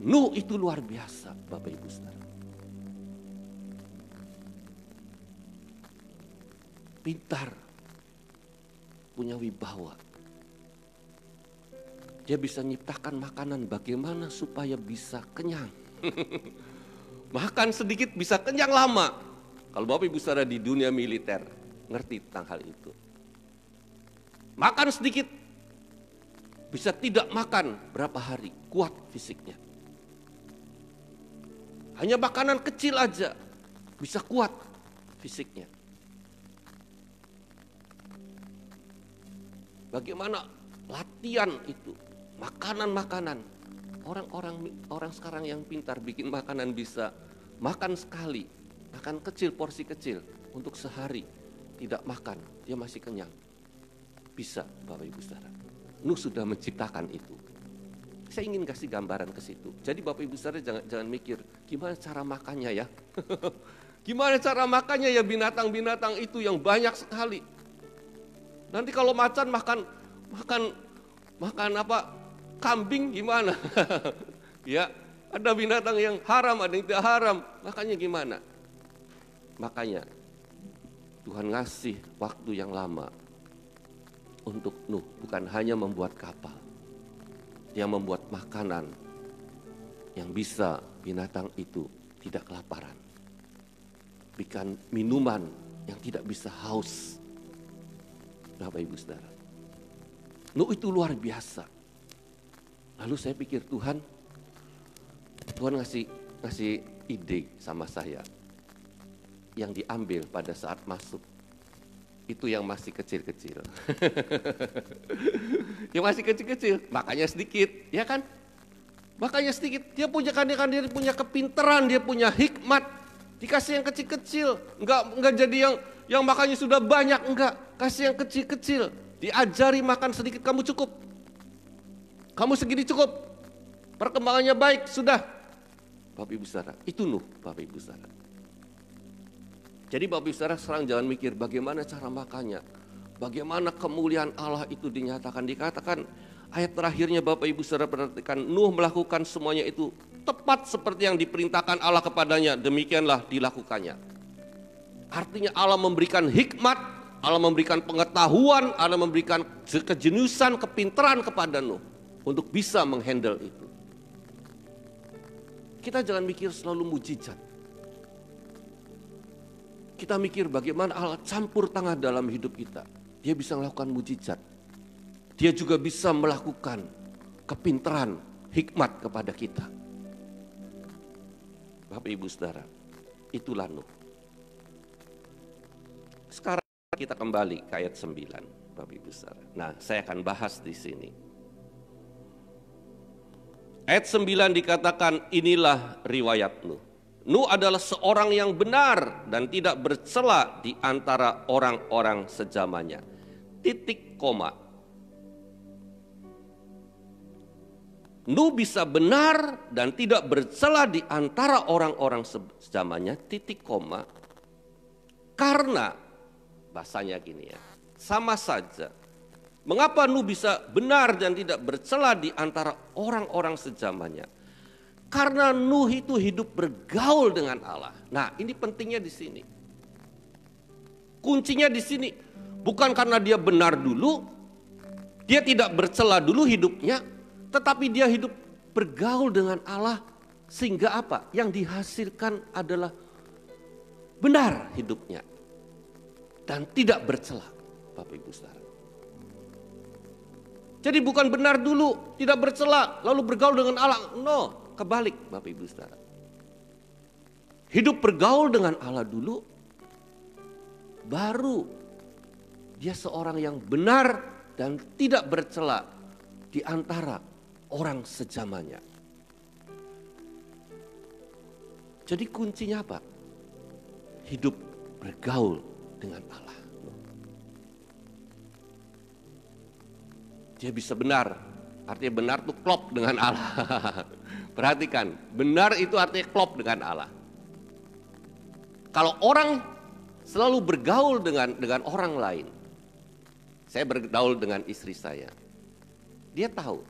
Nuh itu luar biasa, Bapak Ibu Saudara. Pintar, punya wibawa. Dia bisa nyiptakan makanan bagaimana supaya bisa kenyang. Makan sedikit bisa kenyang lama. Kalau Bapak Ibu Saudara di dunia militer ngerti tentang hal itu. Makan sedikit bisa tidak makan berapa hari, kuat fisiknya. Hanya makanan kecil aja bisa kuat fisiknya. Bagaimana latihan itu? Makanan-makanan, orang sekarang yang pintar bikin makanan bisa makan sekali, makan kecil, porsi kecil untuk sehari, tidak makan, dia masih kenyang. Bisa Bapak Ibu Saudara. Nuh sudah menciptakan itu. Saya ingin kasih gambaran ke situ. Jadi Bapak Ibu Saudara jangan mikir, gimana cara makannya ya? Gimana cara makannya ya binatang-binatang itu yang banyak sekali. Nanti kalau macan makan apa? Kambing gimana? Ya, ada binatang yang haram, ada yang tidak haram. Makanya gimana? Makanya Tuhan ngasih waktu yang lama untuk Nuh, bukan hanya membuat kapal. Dia membuat makanan yang bisa binatang itu tidak kelaparan. Bikin minuman yang tidak bisa haus. Bapak Ibu Saudara. Nuh itu luar biasa. Lalu saya pikir Tuhan ngasih ide sama saya. Yang diambil pada saat masuk. Itu yang masih kecil-kecil. Yang masih kecil-kecil, makanya sedikit, ya kan? Makanya sedikit, dia punya kepintaran, dia punya hikmat. Dikasih yang kecil-kecil, enggak jadi yang makannya sudah banyak, enggak. Kasih yang kecil-kecil, diajari makan sedikit, kamu cukup. Kamu segini cukup, perkembangannya baik, sudah. Bapak Ibu Saudara, itu Nuh, Bapak Ibu Saudara. Jadi Bapak Ibu Saudara sekarang jangan mikir bagaimana cara makannya. Bagaimana kemuliaan Allah itu dinyatakan. Dikatakan ayat terakhirnya Bapak Ibu Saudara perhatikan. Nuh melakukan semuanya itu tepat seperti yang diperintahkan Allah kepadanya. Demikianlah dilakukannya. Artinya Allah memberikan hikmat, Allah memberikan pengetahuan, Allah memberikan kejeniusan, kepintaran kepada Nuh. Untuk bisa menghandle itu. Kita jangan mikir selalu mujizat. Kita mikir bagaimana Allah campur tangan dalam hidup kita. Dia bisa melakukan mujizat. Dia juga bisa melakukan kepintaran, hikmat kepada kita. Bapak Ibu Saudara, itulah Nuh. Sekarang kita kembali ke ayat 9, Bapak Ibu Saudara. Nah, saya akan bahas di sini. Ayat 9 dikatakan, inilah riwayat Nuh. Nuh adalah seorang yang benar dan tidak bercela di antara orang-orang sezamannya. Titik koma. Nuh bisa benar dan tidak bercela di antara orang-orang sezamannya. Titik koma. Karena bahasanya gini ya, sama saja. Mengapa Nuh bisa benar dan tidak bercela di antara orang-orang sezamannya? Karena Nuh itu hidup bergaul dengan Allah. Nah, ini pentingnya di sini. Kuncinya di sini. Bukan karena dia benar dulu, dia tidak bercela dulu hidupnya, tetapi dia hidup bergaul dengan Allah. Sehingga apa? Yang dihasilkan adalah benar hidupnya. Dan tidak bercela, Bapak Ibu Saudara. Jadi bukan benar dulu, tidak bercela, lalu bergaul dengan Allah. No. Kebalik Bapak Ibu Saudara. Hidup bergaul dengan Allah dulu, baru dia seorang yang benar dan tidak bercela di antara orang sezamannya. Jadi kuncinya apa? Hidup bergaul dengan Allah. Dia bisa benar, artinya benar itu klop dengan Allah. Perhatikan, benar itu artinya klop dengan Allah. Kalau orang selalu bergaul dengan orang lain, saya bergaul dengan istri saya, dia tahu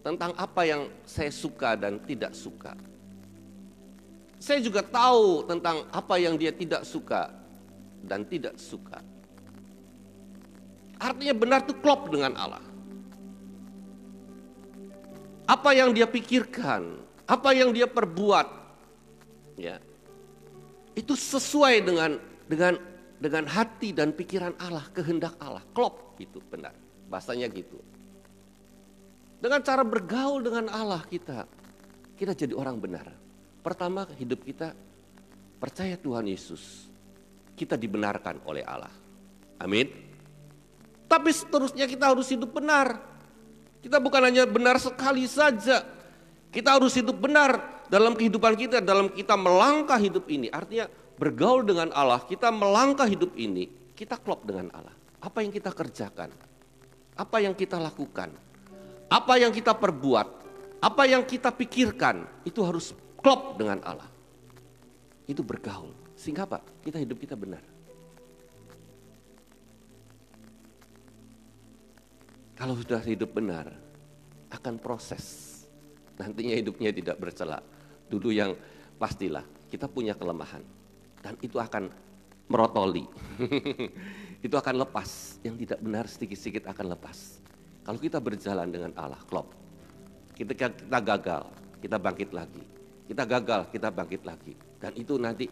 tentang apa yang saya suka dan tidak suka. Saya juga tahu tentang apa yang dia tidak suka dan tidak suka. Artinya benar itu klop dengan Allah. Apa yang dia pikirkan, apa yang dia perbuat, ya, itu sesuai dengan hati dan pikiran Allah, kehendak Allah. Klop, itu benar, bahasanya gitu. Dengan cara bergaul dengan Allah kita jadi orang benar. Pertama, hidup kita percaya Tuhan Yesus, kita dibenarkan oleh Allah. Amin. Tapi seterusnya kita harus hidup benar. Kita bukan hanya benar sekali saja. Kita harus hidup benar dalam kehidupan kita, dalam kita melangkah hidup ini. Artinya bergaul dengan Allah, kita melangkah hidup ini, kita klop dengan Allah. Apa yang kita kerjakan, apa yang kita lakukan, apa yang kita perbuat, apa yang kita pikirkan, itu harus klop dengan Allah. Itu bergaul. Sehingga apa? Hidup kita benar. Kalau sudah hidup benar, akan proses. Nantinya hidupnya tidak bercela. Dulu yang pastilah, kita punya kelemahan. Dan itu akan merotoli. Itu akan lepas. Yang tidak benar sedikit-sedikit akan lepas. Kalau kita berjalan dengan Allah, klop. Kita gagal, kita bangkit lagi. Kita gagal, kita bangkit lagi. Dan itu nanti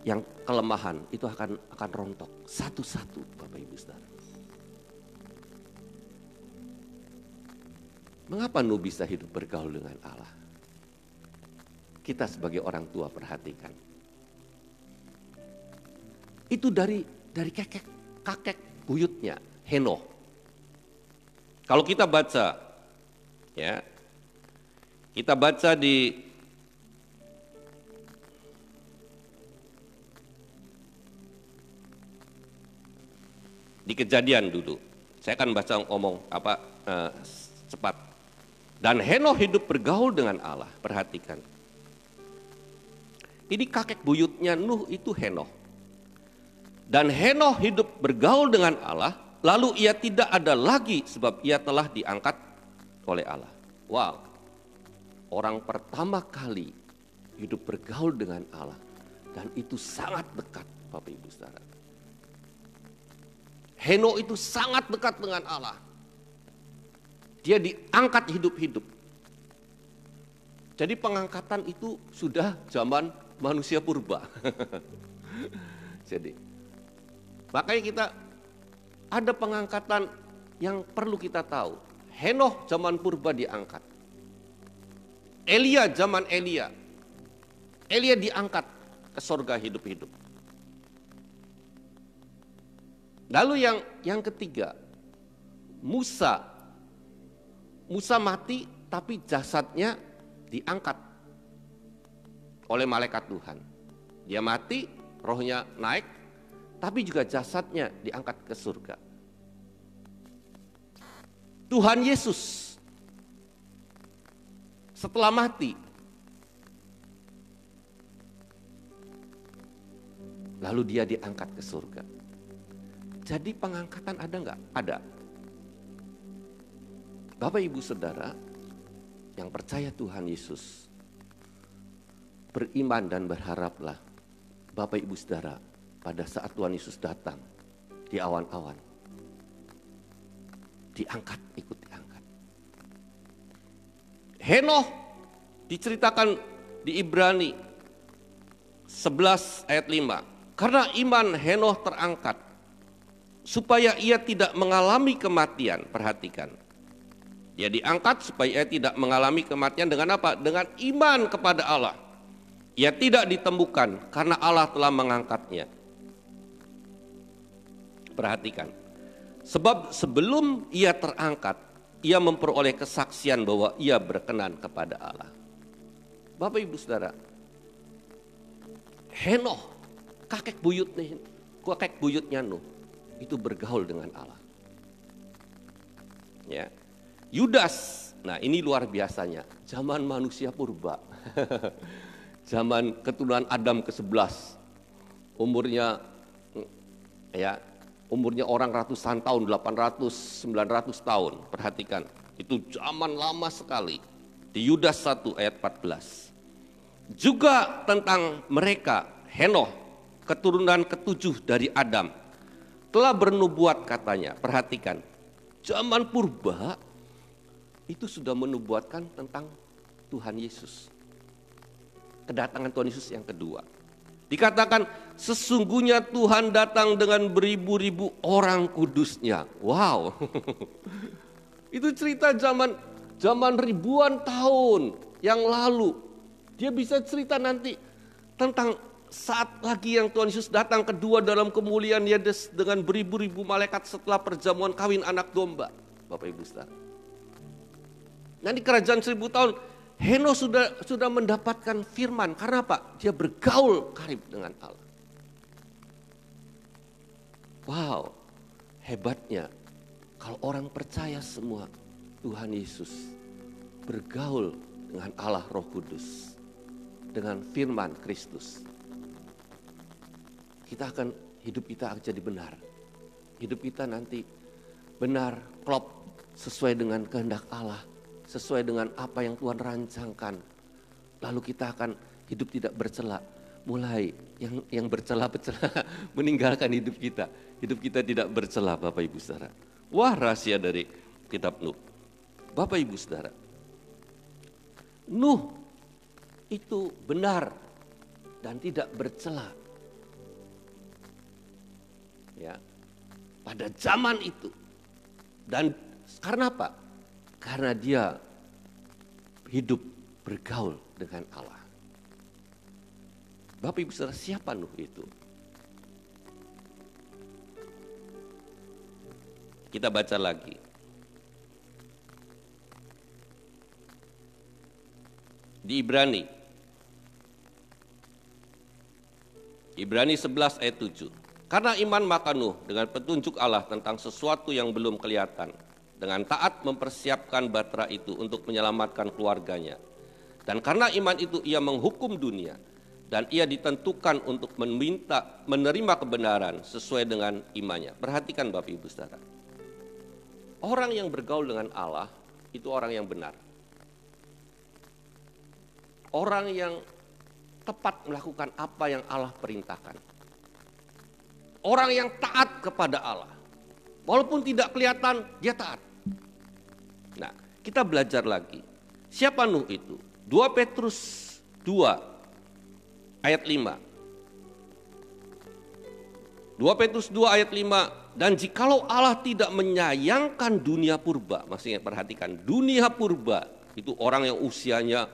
yang kelemahan itu akan rontok. Satu-satu, Bapak Ibu Saudara. Mengapa Nuh bisa hidup bergaul dengan Allah? Kita sebagai orang tua perhatikan. Itu dari kakek buyutnya, Henoh. Kalau kita baca, ya, kita baca di Kejadian dulu. Saya akan baca cepat. Dan Henoh hidup bergaul dengan Allah. Perhatikan. Ini kakek buyutnya Nuh itu Henoh. Dan Henoh hidup bergaul dengan Allah, lalu ia tidak ada lagi sebab ia telah diangkat oleh Allah. Wow. Orang pertama kali hidup bergaul dengan Allah. Dan itu sangat dekat, Bapak Ibu Saudara. Henoh itu sangat dekat dengan Allah. Dia diangkat hidup-hidup. Jadi pengangkatan itu sudah zaman manusia purba. Jadi, makanya kita ada pengangkatan yang perlu kita tahu. Henoh zaman purba diangkat. Elia, zaman Elia. Elia diangkat ke surga hidup-hidup. Lalu yang ketiga, Musa. Musa mati tapi jasadnya diangkat oleh malaikat Tuhan. Dia mati, rohnya naik, tapi juga jasadnya diangkat ke surga. Tuhan Yesus setelah mati, lalu dia diangkat ke surga. Jadi pengangkatan ada nggak? Ada. Bapak Ibu Saudara yang percaya Tuhan Yesus, beriman dan berharaplah Bapak Ibu Saudara pada saat Tuhan Yesus datang di awan-awan, diangkat, ikut diangkat. Henoh diceritakan di Ibrani 11 ayat 5. Karena iman Henoh terangkat supaya ia tidak mengalami kematian. Perhatikan. Dia diangkat supaya ia tidak mengalami kematian dengan apa? Dengan iman kepada Allah. Ia tidak ditemukan karena Allah telah mengangkatnya. Perhatikan. Sebab sebelum ia terangkat, ia memperoleh kesaksian bahwa ia berkenan kepada Allah. Bapak Ibu Saudara, Henoh, kakek buyutnya Nuh, itu bergaul dengan Allah. Ya. Yudas, nah ini luar biasanya, zaman manusia purba, zaman keturunan Adam ke-11, umurnya orang ratusan tahun, 800, 900 tahun, perhatikan, itu zaman lama sekali. Di Yudas 1 ayat 14. Juga tentang mereka, Henoh, keturunan ke-7 dari Adam, telah bernubuat katanya, perhatikan, zaman purba, itu sudah menubuatkan tentang Tuhan Yesus. Kedatangan Tuhan Yesus yang kedua. Dikatakan sesungguhnya Tuhan datang dengan beribu-ribu orang kudusnya. Wow. Itu cerita zaman ribuan tahun yang lalu. Dia bisa cerita nanti tentang saat lagi yang Tuhan Yesus datang kedua dalam kemuliaan dia dengan beribu-ribu malaikat setelah perjamuan kawin anak domba. Bapak Ibu Saudara. Nanti kerajaan 1000 tahun, Henoh sudah mendapatkan firman. Karena apa? Dia bergaul karib dengan Allah. Wow, hebatnya kalau orang percaya semua Tuhan Yesus bergaul dengan Allah Roh Kudus, dengan firman Kristus. Hidup kita akan jadi benar. Hidup kita nanti benar, klop sesuai dengan kehendak Allah. Sesuai dengan apa yang Tuhan rancangkan. Lalu kita akan hidup tidak bercela. Mulai yang bercela-becela meninggalkan hidup kita. Hidup kita tidak bercela, Bapak Ibu Saudara. Wah, rahasia dari kitab Nuh. Bapak Ibu Saudara, Nuh itu benar dan tidak bercela. Ya, pada zaman itu. Dan karena apa? Karena dia hidup bergaul dengan Allah. Bapak Ibu Saudara, siapa Nuh itu? Kita baca lagi. Di Ibrani 11 ayat 7. Karena iman maka Nuh dengan petunjuk Allah tentang sesuatu yang belum kelihatan, dengan taat mempersiapkan batra itu untuk menyelamatkan keluarganya. Dan karena iman itu ia menghukum dunia, dan ia ditentukan untuk menerima kebenaran sesuai dengan imannya. Perhatikan Bapak Ibu Saudara. Orang yang bergaul dengan Allah itu orang yang benar. Orang yang tepat melakukan apa yang Allah perintahkan. Orang yang taat kepada Allah. Walaupun tidak kelihatan, dia taat. Nah, kita belajar lagi. Siapa Nuh itu? 2 Petrus 2 ayat 5. 2 Petrus 2 ayat 5. Dan jikalau Allah tidak menyayangkan dunia purba, maksudnya perhatikan, dunia purba itu orang yang usianya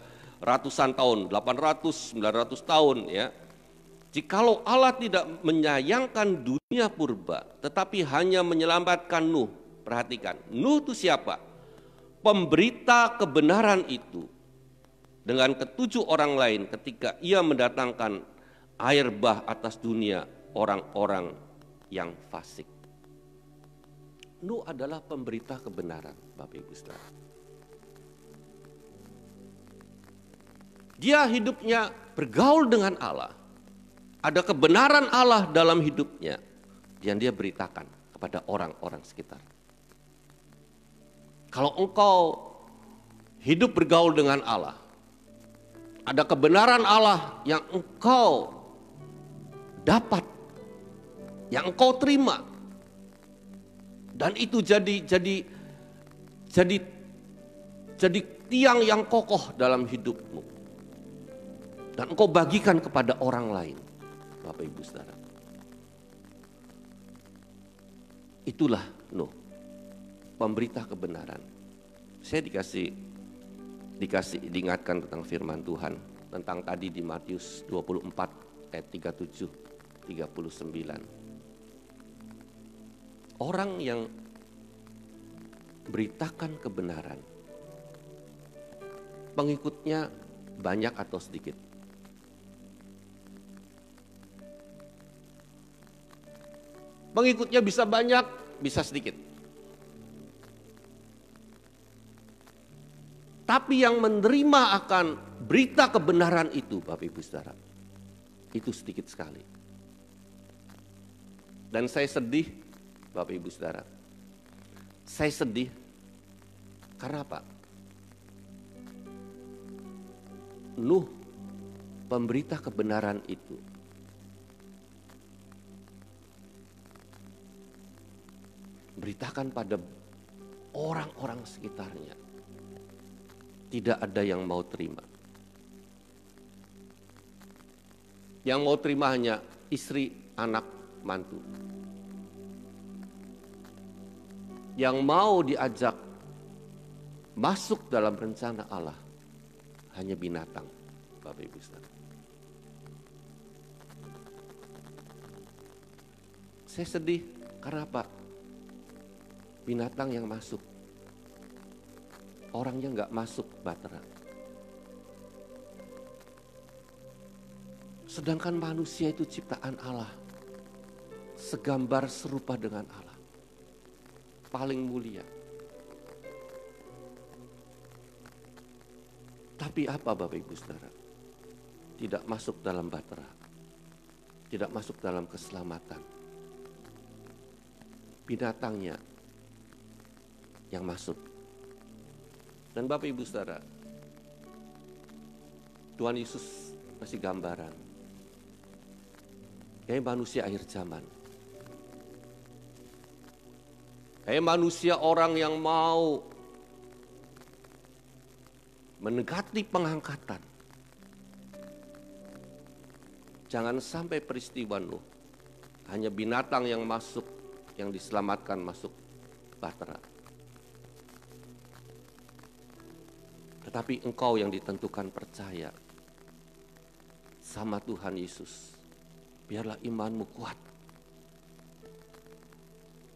ratusan tahun, 800, 900 tahun ya. Jikalau Allah tidak menyayangkan dunia purba, tetapi hanya menyelamatkan Nuh. Perhatikan, Nuh itu siapa? Pemberita kebenaran itu dengan ketujuh orang lain ketika ia mendatangkan air bah atas dunia orang-orang yang fasik. Nuh adalah pemberita kebenaran, Bapak Ibu Saudara. Dia hidupnya bergaul dengan Allah. Ada kebenaran Allah dalam hidupnya yang dia beritakan kepada orang-orang sekitar. Kalau engkau hidup bergaul dengan Allah, ada kebenaran Allah yang engkau dapat, yang engkau terima, dan itu jadi tiang yang kokoh dalam hidupmu, dan engkau bagikan kepada orang lain. Bapak Ibu Saudara, itulah Nuh, pemberita kebenaran. Saya diingatkan tentang firman Tuhan tentang tadi di Matius 24 ayat 37 39. Orang yang beritakan kebenaran, pengikutnya banyak atau sedikit? Pengikutnya bisa banyak, bisa sedikit. Tapi yang menerima akan berita kebenaran itu, Bapak Ibu Saudara, itu sedikit sekali. Dan saya sedih, Bapak Ibu Saudara. Saya sedih karena apa? Nuh, pemberita kebenaran itu, beritakan pada orang-orang sekitarnya. Tidak ada yang mau terima. Yang mau terima hanya istri, anak, mantu. Yang mau diajak masuk dalam rencana Allah hanya binatang, Bapak Ibu Saudara. Saya sedih karena apa? Binatang yang masuk, orangnya nggak masuk Bahtera. Sedangkan manusia itu ciptaan Allah, segambar serupa dengan Allah, paling mulia. Tapi apa Bapak Ibu Saudara? Tidak masuk dalam Bahtera, tidak masuk dalam keselamatan. Binatangnya yang masuk. Dan Bapak Ibu Saudara, Tuhan Yesus masih gambaran. Kayak manusia akhir zaman. Kayak manusia orang yang mau mendekati pengangkatan. Jangan sampai peristiwa Nuh hanya binatang yang masuk, yang diselamatkan masuk Bahtera. Tetapi engkau yang ditentukan percaya sama Tuhan Yesus, biarlah imanmu kuat.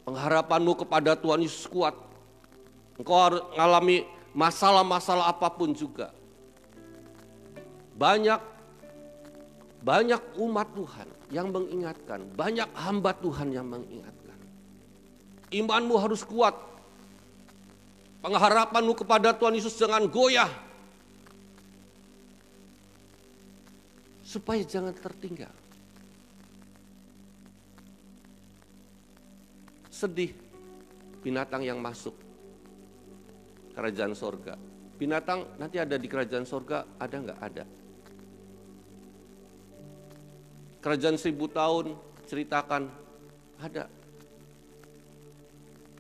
Pengharapanmu kepada Tuhan Yesus kuat. Engkau harus mengalami masalah-masalah apapun juga. Banyak umat Tuhan yang mengingatkan, banyak hamba Tuhan yang mengingatkan. Imanmu harus kuat. Pengharapanmu kepada Tuhan Yesus jangan goyah. Supaya jangan tertinggal. Sedih binatang yang masuk kerajaan sorga. Binatang nanti ada di kerajaan sorga, ada nggak? Ada. Kerajaan 1000 tahun ceritakan, ada.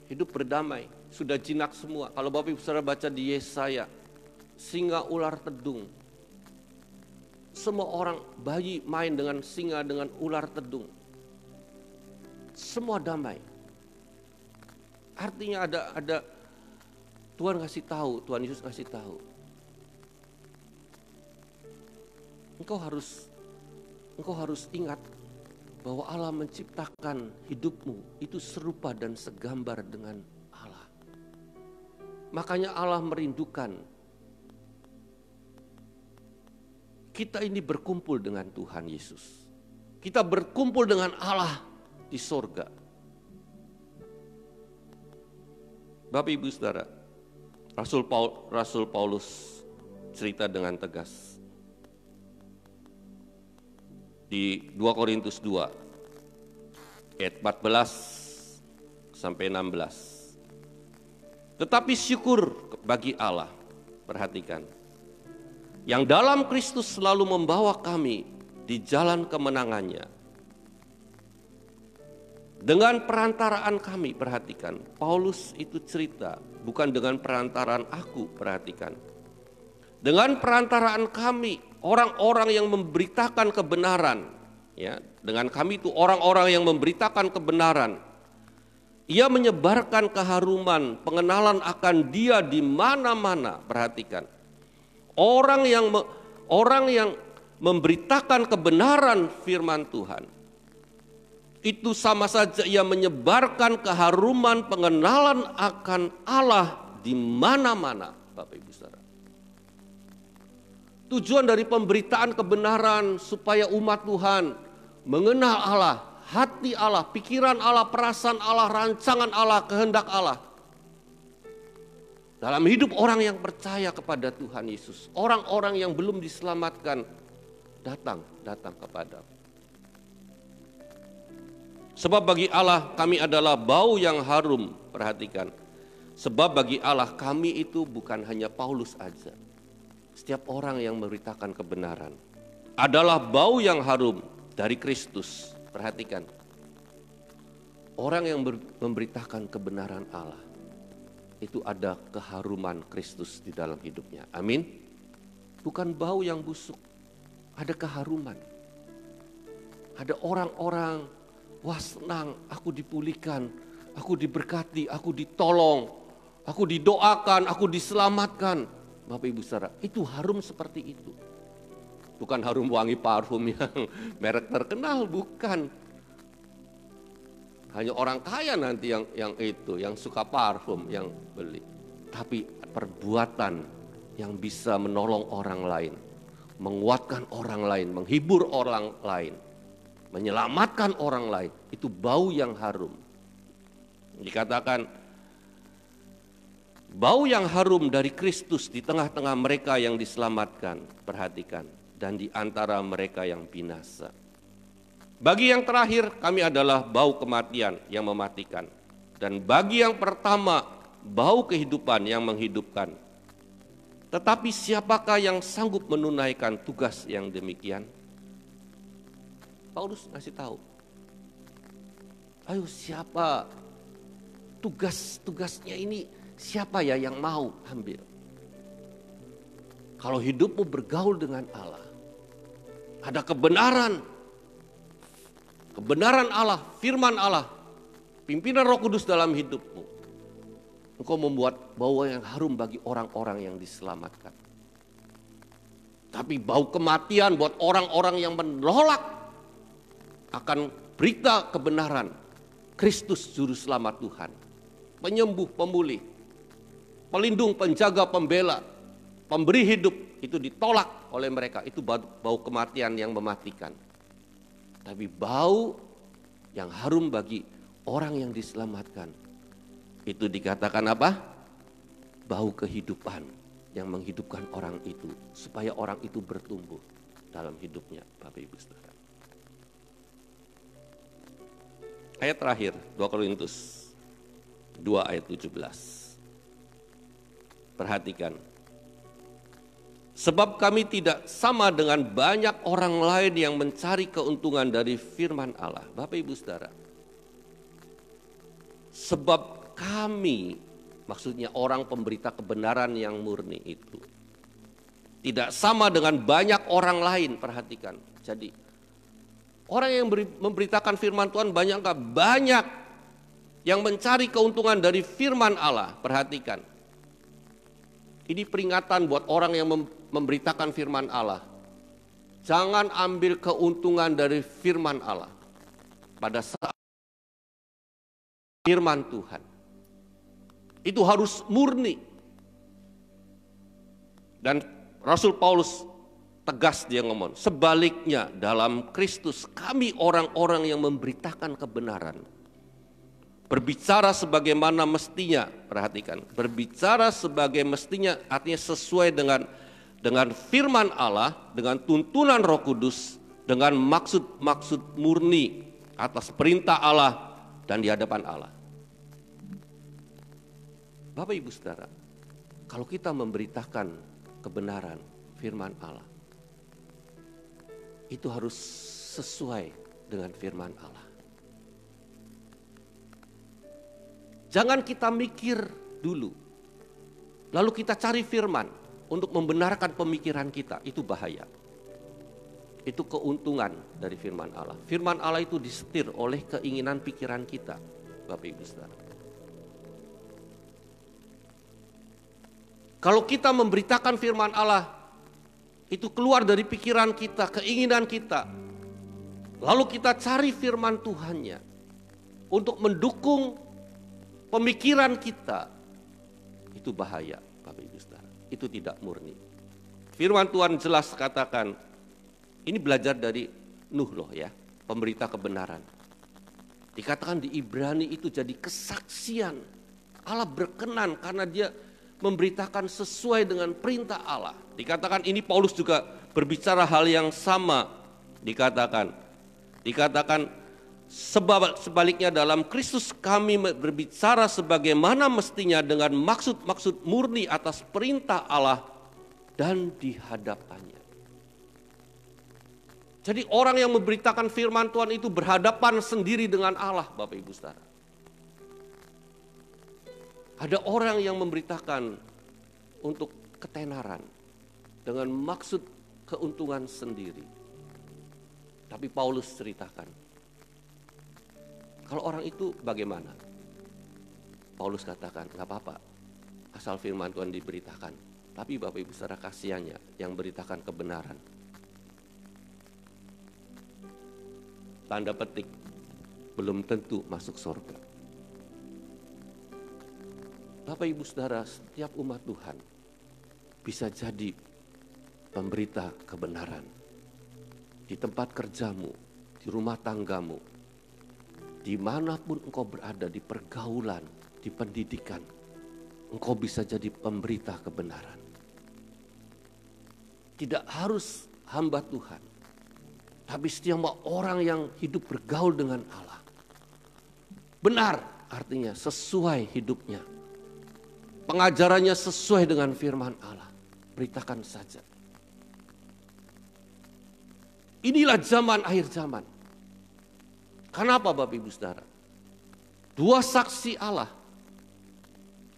Hidup berdamai, sudah jinak semua. Kalau Bapak Ibu Saudara baca di Yesaya, singa ular tedung. Semua orang, bayi main dengan singa, dengan ular tedung. Semua damai. Artinya ada Tuhan kasih tahu, Tuhan Yesus kasih tahu. engkau harus ingat bahwa Allah menciptakan hidupmu itu serupa dan segambar dengan Allah. Makanya Allah merindukan kita ini berkumpul dengan Tuhan Yesus. Kita berkumpul dengan Allah di sorga. Bapak Ibu Saudara, Rasul Paulus cerita dengan tegas. Di 2 Korintus 2 ayat 14 sampai 16. Tetapi syukur bagi Allah, perhatikan, yang dalam Kristus selalu membawa kami di jalan kemenangannya. Dengan perantaraan kami, perhatikan, Paulus itu cerita bukan dengan perantaraan aku, perhatikan. Dengan perantaraan kami, orang-orang yang memberitakan kebenaran, ya, dengan kami itu orang-orang yang memberitakan kebenaran. Ia menyebarkan keharuman, pengenalan akan Dia di mana-mana. Perhatikan, orang yang memberitakan kebenaran firman Tuhan, itu sama saja ia menyebarkan keharuman, pengenalan akan Allah di mana-mana, Bapak Ibu Saudara. Tujuan dari pemberitaan kebenaran supaya umat Tuhan mengenal Allah, hati Allah, pikiran Allah, perasaan Allah, rancangan Allah, kehendak Allah. Dalam hidup orang yang percaya kepada Tuhan Yesus, orang-orang yang belum diselamatkan datang kepada. Sebab bagi Allah kami adalah bau yang harum, perhatikan. Sebab bagi Allah kami itu bukan hanya Paulus aja. Setiap orang yang memberitakan kebenaran adalah bau yang harum dari Kristus. Perhatikan, orang yang memberitakan kebenaran Allah itu ada keharuman Kristus di dalam hidupnya. Amin. Bukan bau yang busuk, ada keharuman. Ada orang-orang, wah senang, aku dipulihkan, aku diberkati, aku ditolong, aku didoakan, aku diselamatkan. Bapak Ibu Saudara, itu harum seperti itu. Bukan harum wangi parfum yang merek terkenal, bukan. Hanya orang kaya nanti yang suka parfum, yang beli. Tapi perbuatan yang bisa menolong orang lain, menguatkan orang lain, menghibur orang lain, menyelamatkan orang lain, itu bau yang harum. Dikatakan bau yang harum dari Kristus di tengah-tengah mereka yang diselamatkan, perhatikan, dan di antara mereka yang binasa. Bagi yang terakhir, kami adalah bau kematian yang mematikan. Dan bagi yang pertama, bau kehidupan yang menghidupkan. Tetapi siapakah yang sanggup menunaikan tugas yang demikian? Paulus ngasih tahu. Ayo siapa tugas-tugasnya ini, siapa ya yang mau ambil? Kalau hidupmu bergaul dengan Allah, ada kebenaran Allah, firman Allah, pimpinan Roh Kudus dalam hidupmu, engkau membuat bau yang harum bagi orang-orang yang diselamatkan. Tapi bau kematian buat orang-orang yang menolak akan berita kebenaran Kristus Juru Selamat Tuhan, penyembuh, pemulih, pelindung, penjaga, pembela, pemberi hidup, itu ditolak oleh mereka. Itu bau kematian yang mematikan. Tapi bau yang harum bagi orang yang diselamatkan, itu dikatakan apa? Bau kehidupan yang menghidupkan orang itu, supaya orang itu bertumbuh dalam hidupnya, Bapak Ibu Saudara. Ayat terakhir, 2 Korintus 2 ayat 17. Perhatikan. Sebab kami tidak sama dengan banyak orang lain yang mencari keuntungan dari firman Allah. Bapak Ibu Saudara. Sebab kami, maksudnya orang pemberita kebenaran yang murni itu, tidak sama dengan banyak orang lain, perhatikan. Jadi orang yang memberitakan firman Tuhan banyak enggak? Banyak yang mencari keuntungan dari firman Allah, perhatikan. Ini peringatan buat orang yang memberitakan firman Allah. Jangan ambil keuntungan dari firman Allah pada saat firman Tuhan. Itu harus murni. Dan Rasul Paulus tegas dia ngomong, sebaliknya dalam Kristus kami orang-orang yang memberitakan kebenaran. Berbicara sebagaimana mestinya, perhatikan, berbicara sebagai mestinya artinya sesuai dengan firman Allah, dengan tuntunan Roh Kudus, dengan maksud-maksud murni atas perintah Allah dan di hadapan Allah. Bapak Ibu Saudara, kalau kita memberitakan kebenaran firman Allah, itu harus sesuai dengan firman Allah. Jangan kita mikir dulu, lalu kita cari firman untuk membenarkan pemikiran kita, itu bahaya. Itu keuntungan dari firman Allah. Firman Allah itu disetir oleh keinginan pikiran kita, Bapak Ibu Saudara. Kalau kita memberitakan firman Allah, itu keluar dari pikiran kita, keinginan kita. Lalu kita cari firman Tuhannya untuk mendukung pemikiran kita. Itu bahaya, Bapak Ibu Saudara. Itu tidak murni. Firman Tuhan jelas katakan, ini belajar dari Nuh loh ya, pemberita kebenaran. Dikatakan di Ibrani itu jadi kesaksian. Allah berkenan karena dia memberitakan sesuai dengan perintah Allah. Dikatakan ini Paulus juga berbicara hal yang sama. Dikatakan sebaliknya dalam Kristus kami berbicara sebagaimana mestinya dengan maksud-maksud murni atas perintah Allah dan di hadapannya. Jadi orang yang memberitakan firman Tuhan itu berhadapan sendiri dengan Allah, Bapak Ibu Saudara. Ada orang yang memberitakan untuk ketenaran dengan maksud keuntungan sendiri. Tapi Paulus ceritakan, kalau orang itu bagaimana? Paulus katakan, gak apa-apa, asal firman Tuhan diberitakan. Tapi Bapak Ibu Saudara, kasihannya yang beritakan kebenaran. Tanda petik, belum tentu masuk surga. Bapak Ibu Saudara, setiap umat Tuhan bisa jadi pemberita kebenaran. Di tempat kerjamu, di rumah tanggamu, dimanapun engkau berada, di pergaulan, di pendidikan, engkau bisa jadi pemberita kebenaran. Tidak harus hamba Tuhan, tapi setiap orang yang hidup bergaul dengan Allah. Benar artinya sesuai hidupnya. Pengajarannya sesuai dengan firman Allah. Beritakan saja. Inilah zaman akhir zaman. Kenapa Bapak Ibu Saudara? Dua saksi Allah.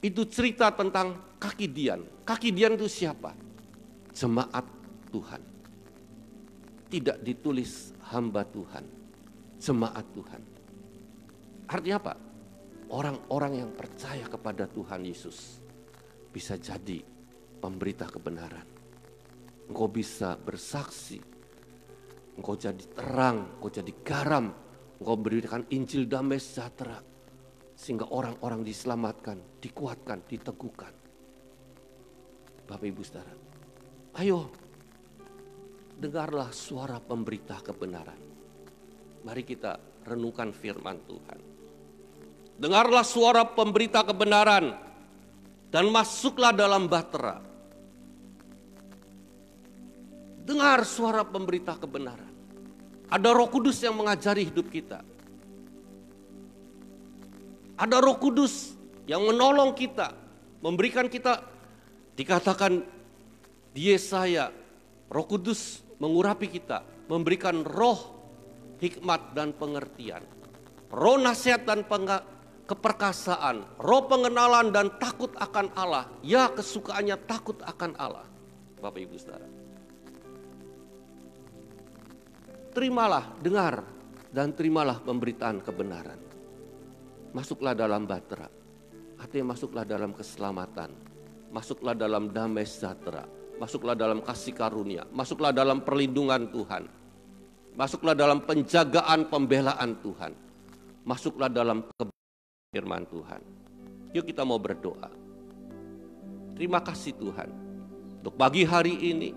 Itu cerita tentang kaki Dian. Kaki Dian itu siapa? Jemaat Tuhan. Tidak ditulis hamba Tuhan. Jemaat Tuhan. Artinya apa? Orang-orang yang percaya kepada Tuhan Yesus bisa jadi pemberita kebenaran. Engkau bisa bersaksi, engkau jadi terang, engkau jadi garam, engkau berikan Injil damai sejahtera, sehingga orang-orang diselamatkan, dikuatkan, diteguhkan. Bapak Ibu Saudara, ayo dengarlah suara pemberita kebenaran. Mari kita renungkan firman Tuhan. Dengarlah suara pemberita kebenaran dan masuklah dalam bahtera. Dengar suara pemberita kebenaran. Ada Roh Kudus yang mengajari hidup kita. Ada Roh Kudus yang menolong kita, memberikan kita, dikatakan di Yesaya, Roh Kudus mengurapi kita, memberikan roh hikmat dan pengertian, roh nasihat dan keperkasaan, roh pengenalan dan takut akan Allah. Ya, kesukaannya takut akan Allah. Bapak Ibu Saudara, terimalah, dengar dan terimalah pemberitaan kebenaran. Masuklah dalam bahtera, artinya masuklah dalam keselamatan, masuklah dalam damai sejahtera, masuklah dalam kasih karunia, masuklah dalam perlindungan Tuhan, masuklah dalam penjagaan pembelaan Tuhan, masuklah dalam firman Tuhan. Yuk kita mau berdoa. Terima kasih Tuhan untuk pagi hari ini,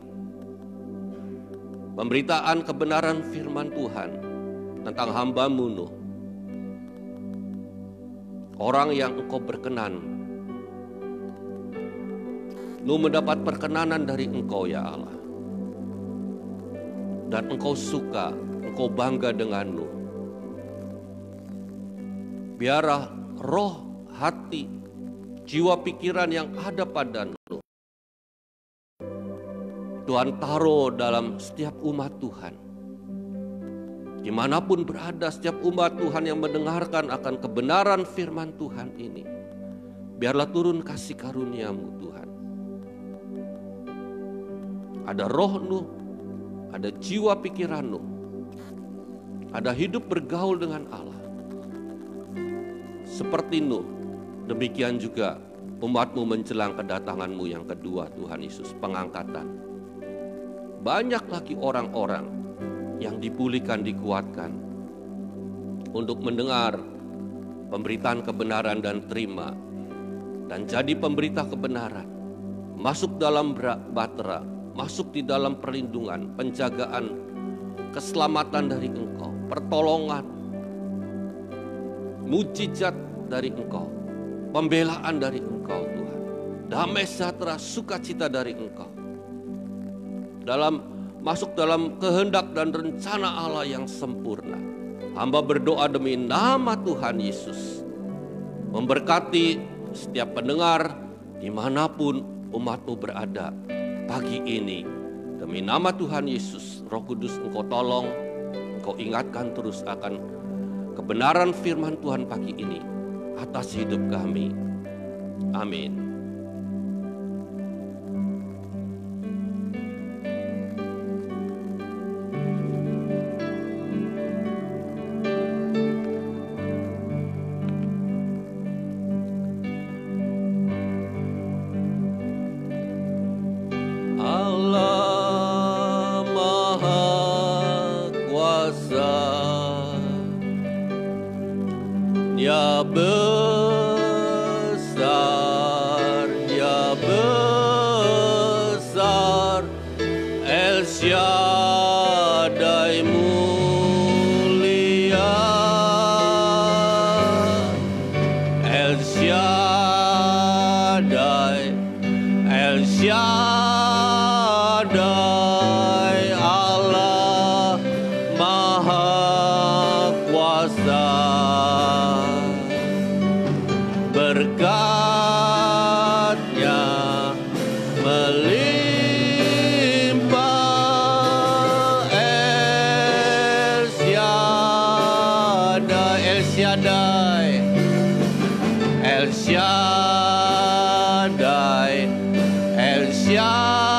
pemberitaan kebenaran firman Tuhan tentang hamba-Mu Nuh, orang yang Engkau berkenan. Nuh mendapat perkenanan dari Engkau ya Allah, dan Engkau suka, Engkau bangga dengan Nuh. Biarlah roh, hati, jiwa pikiran yang ada pada Nuh Tuhan taruh dalam setiap umat Tuhan. Dimanapun berada setiap umat Tuhan yang mendengarkan akan kebenaran firman Tuhan ini, biarlah turun kasih karunia-Mu Tuhan. Ada roh Nuh, ada jiwa pikiran Nuh, ada hidup bergaul dengan Allah. Seperti Nuh, demikian juga umat-Mu menjelang kedatangan-Mu yang kedua Tuhan Yesus, pengangkatan. Banyak lagi orang-orang yang dipulihkan, dikuatkan untuk mendengar pemberitaan kebenaran dan terima, dan jadi pemberita kebenaran, masuk dalam bahtera, masuk di dalam perlindungan, penjagaan, keselamatan dari Engkau, pertolongan, mujizat dari Engkau, pembelaan dari Engkau Tuhan, damai sejahtera, sukacita dari Engkau, masuk dalam kehendak dan rencana Allah yang sempurna. Hamba berdoa demi nama Tuhan Yesus, memberkati setiap pendengar dimanapun umat-Mu berada pagi ini. Demi nama Tuhan Yesus, Roh Kudus Engkau tolong, Engkau ingatkan terus akan kebenaran firman Tuhan pagi ini atas hidup kami. Amin. Dia besar, Dia besar, El Shaddai mulia, El Shaddai, El Shaddai, Allah Maha Kuasa. Berkatnya melimpah, El Shaddai, El Shaddai, El Shaddai, El Shaddai.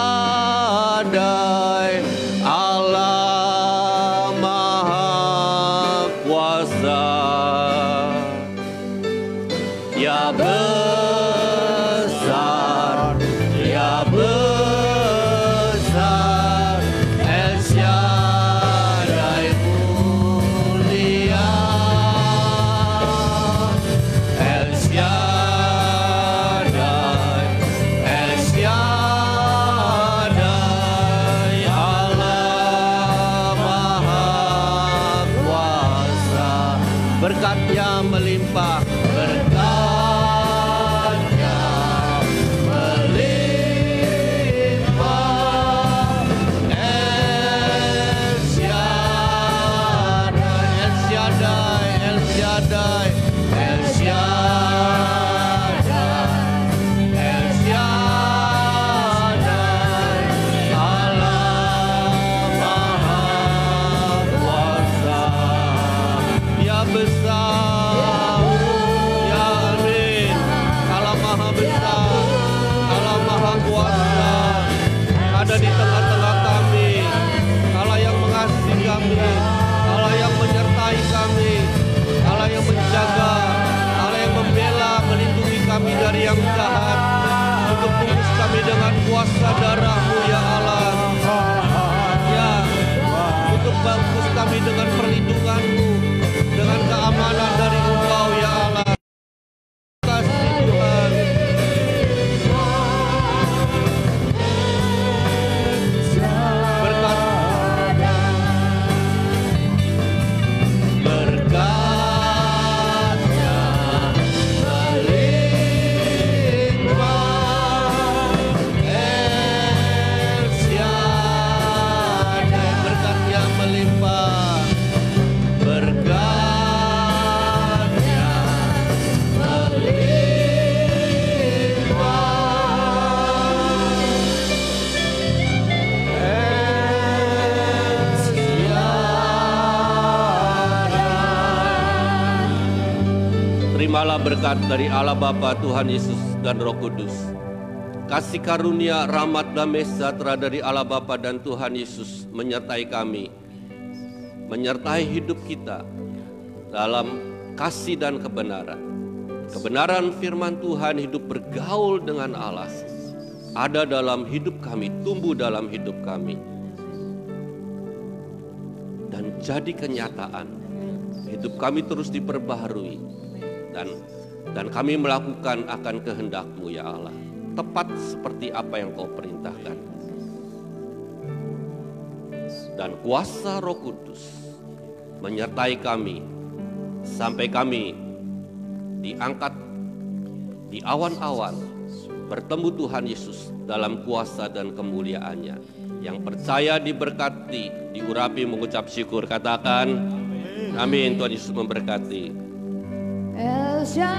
terimalah berkat dari Allah Bapa, Tuhan Yesus, dan Roh Kudus. Kasih karunia, rahmat, damai sejahtera dari Allah Bapa dan Tuhan Yesus menyertai kami, menyertai hidup kita dalam kasih dan kebenaran. Kebenaran firman Tuhan hidup bergaul dengan Allah, ada dalam hidup kami, tumbuh dalam hidup kami, dan jadi kenyataan. Hidup kami terus diperbaharui, dan kami melakukan akan kehendak-Mu ya Allah, tepat seperti apa yang Kau perintahkan. Dan kuasa Roh Kudus menyertai kami sampai kami diangkat di awan-awan bertemu Tuhan Yesus dalam kuasa dan kemuliaan-Nya. Yang percaya diberkati, diurapi, mengucap syukur, katakan amin. Tuhan Yesus memberkati. El Shaddai.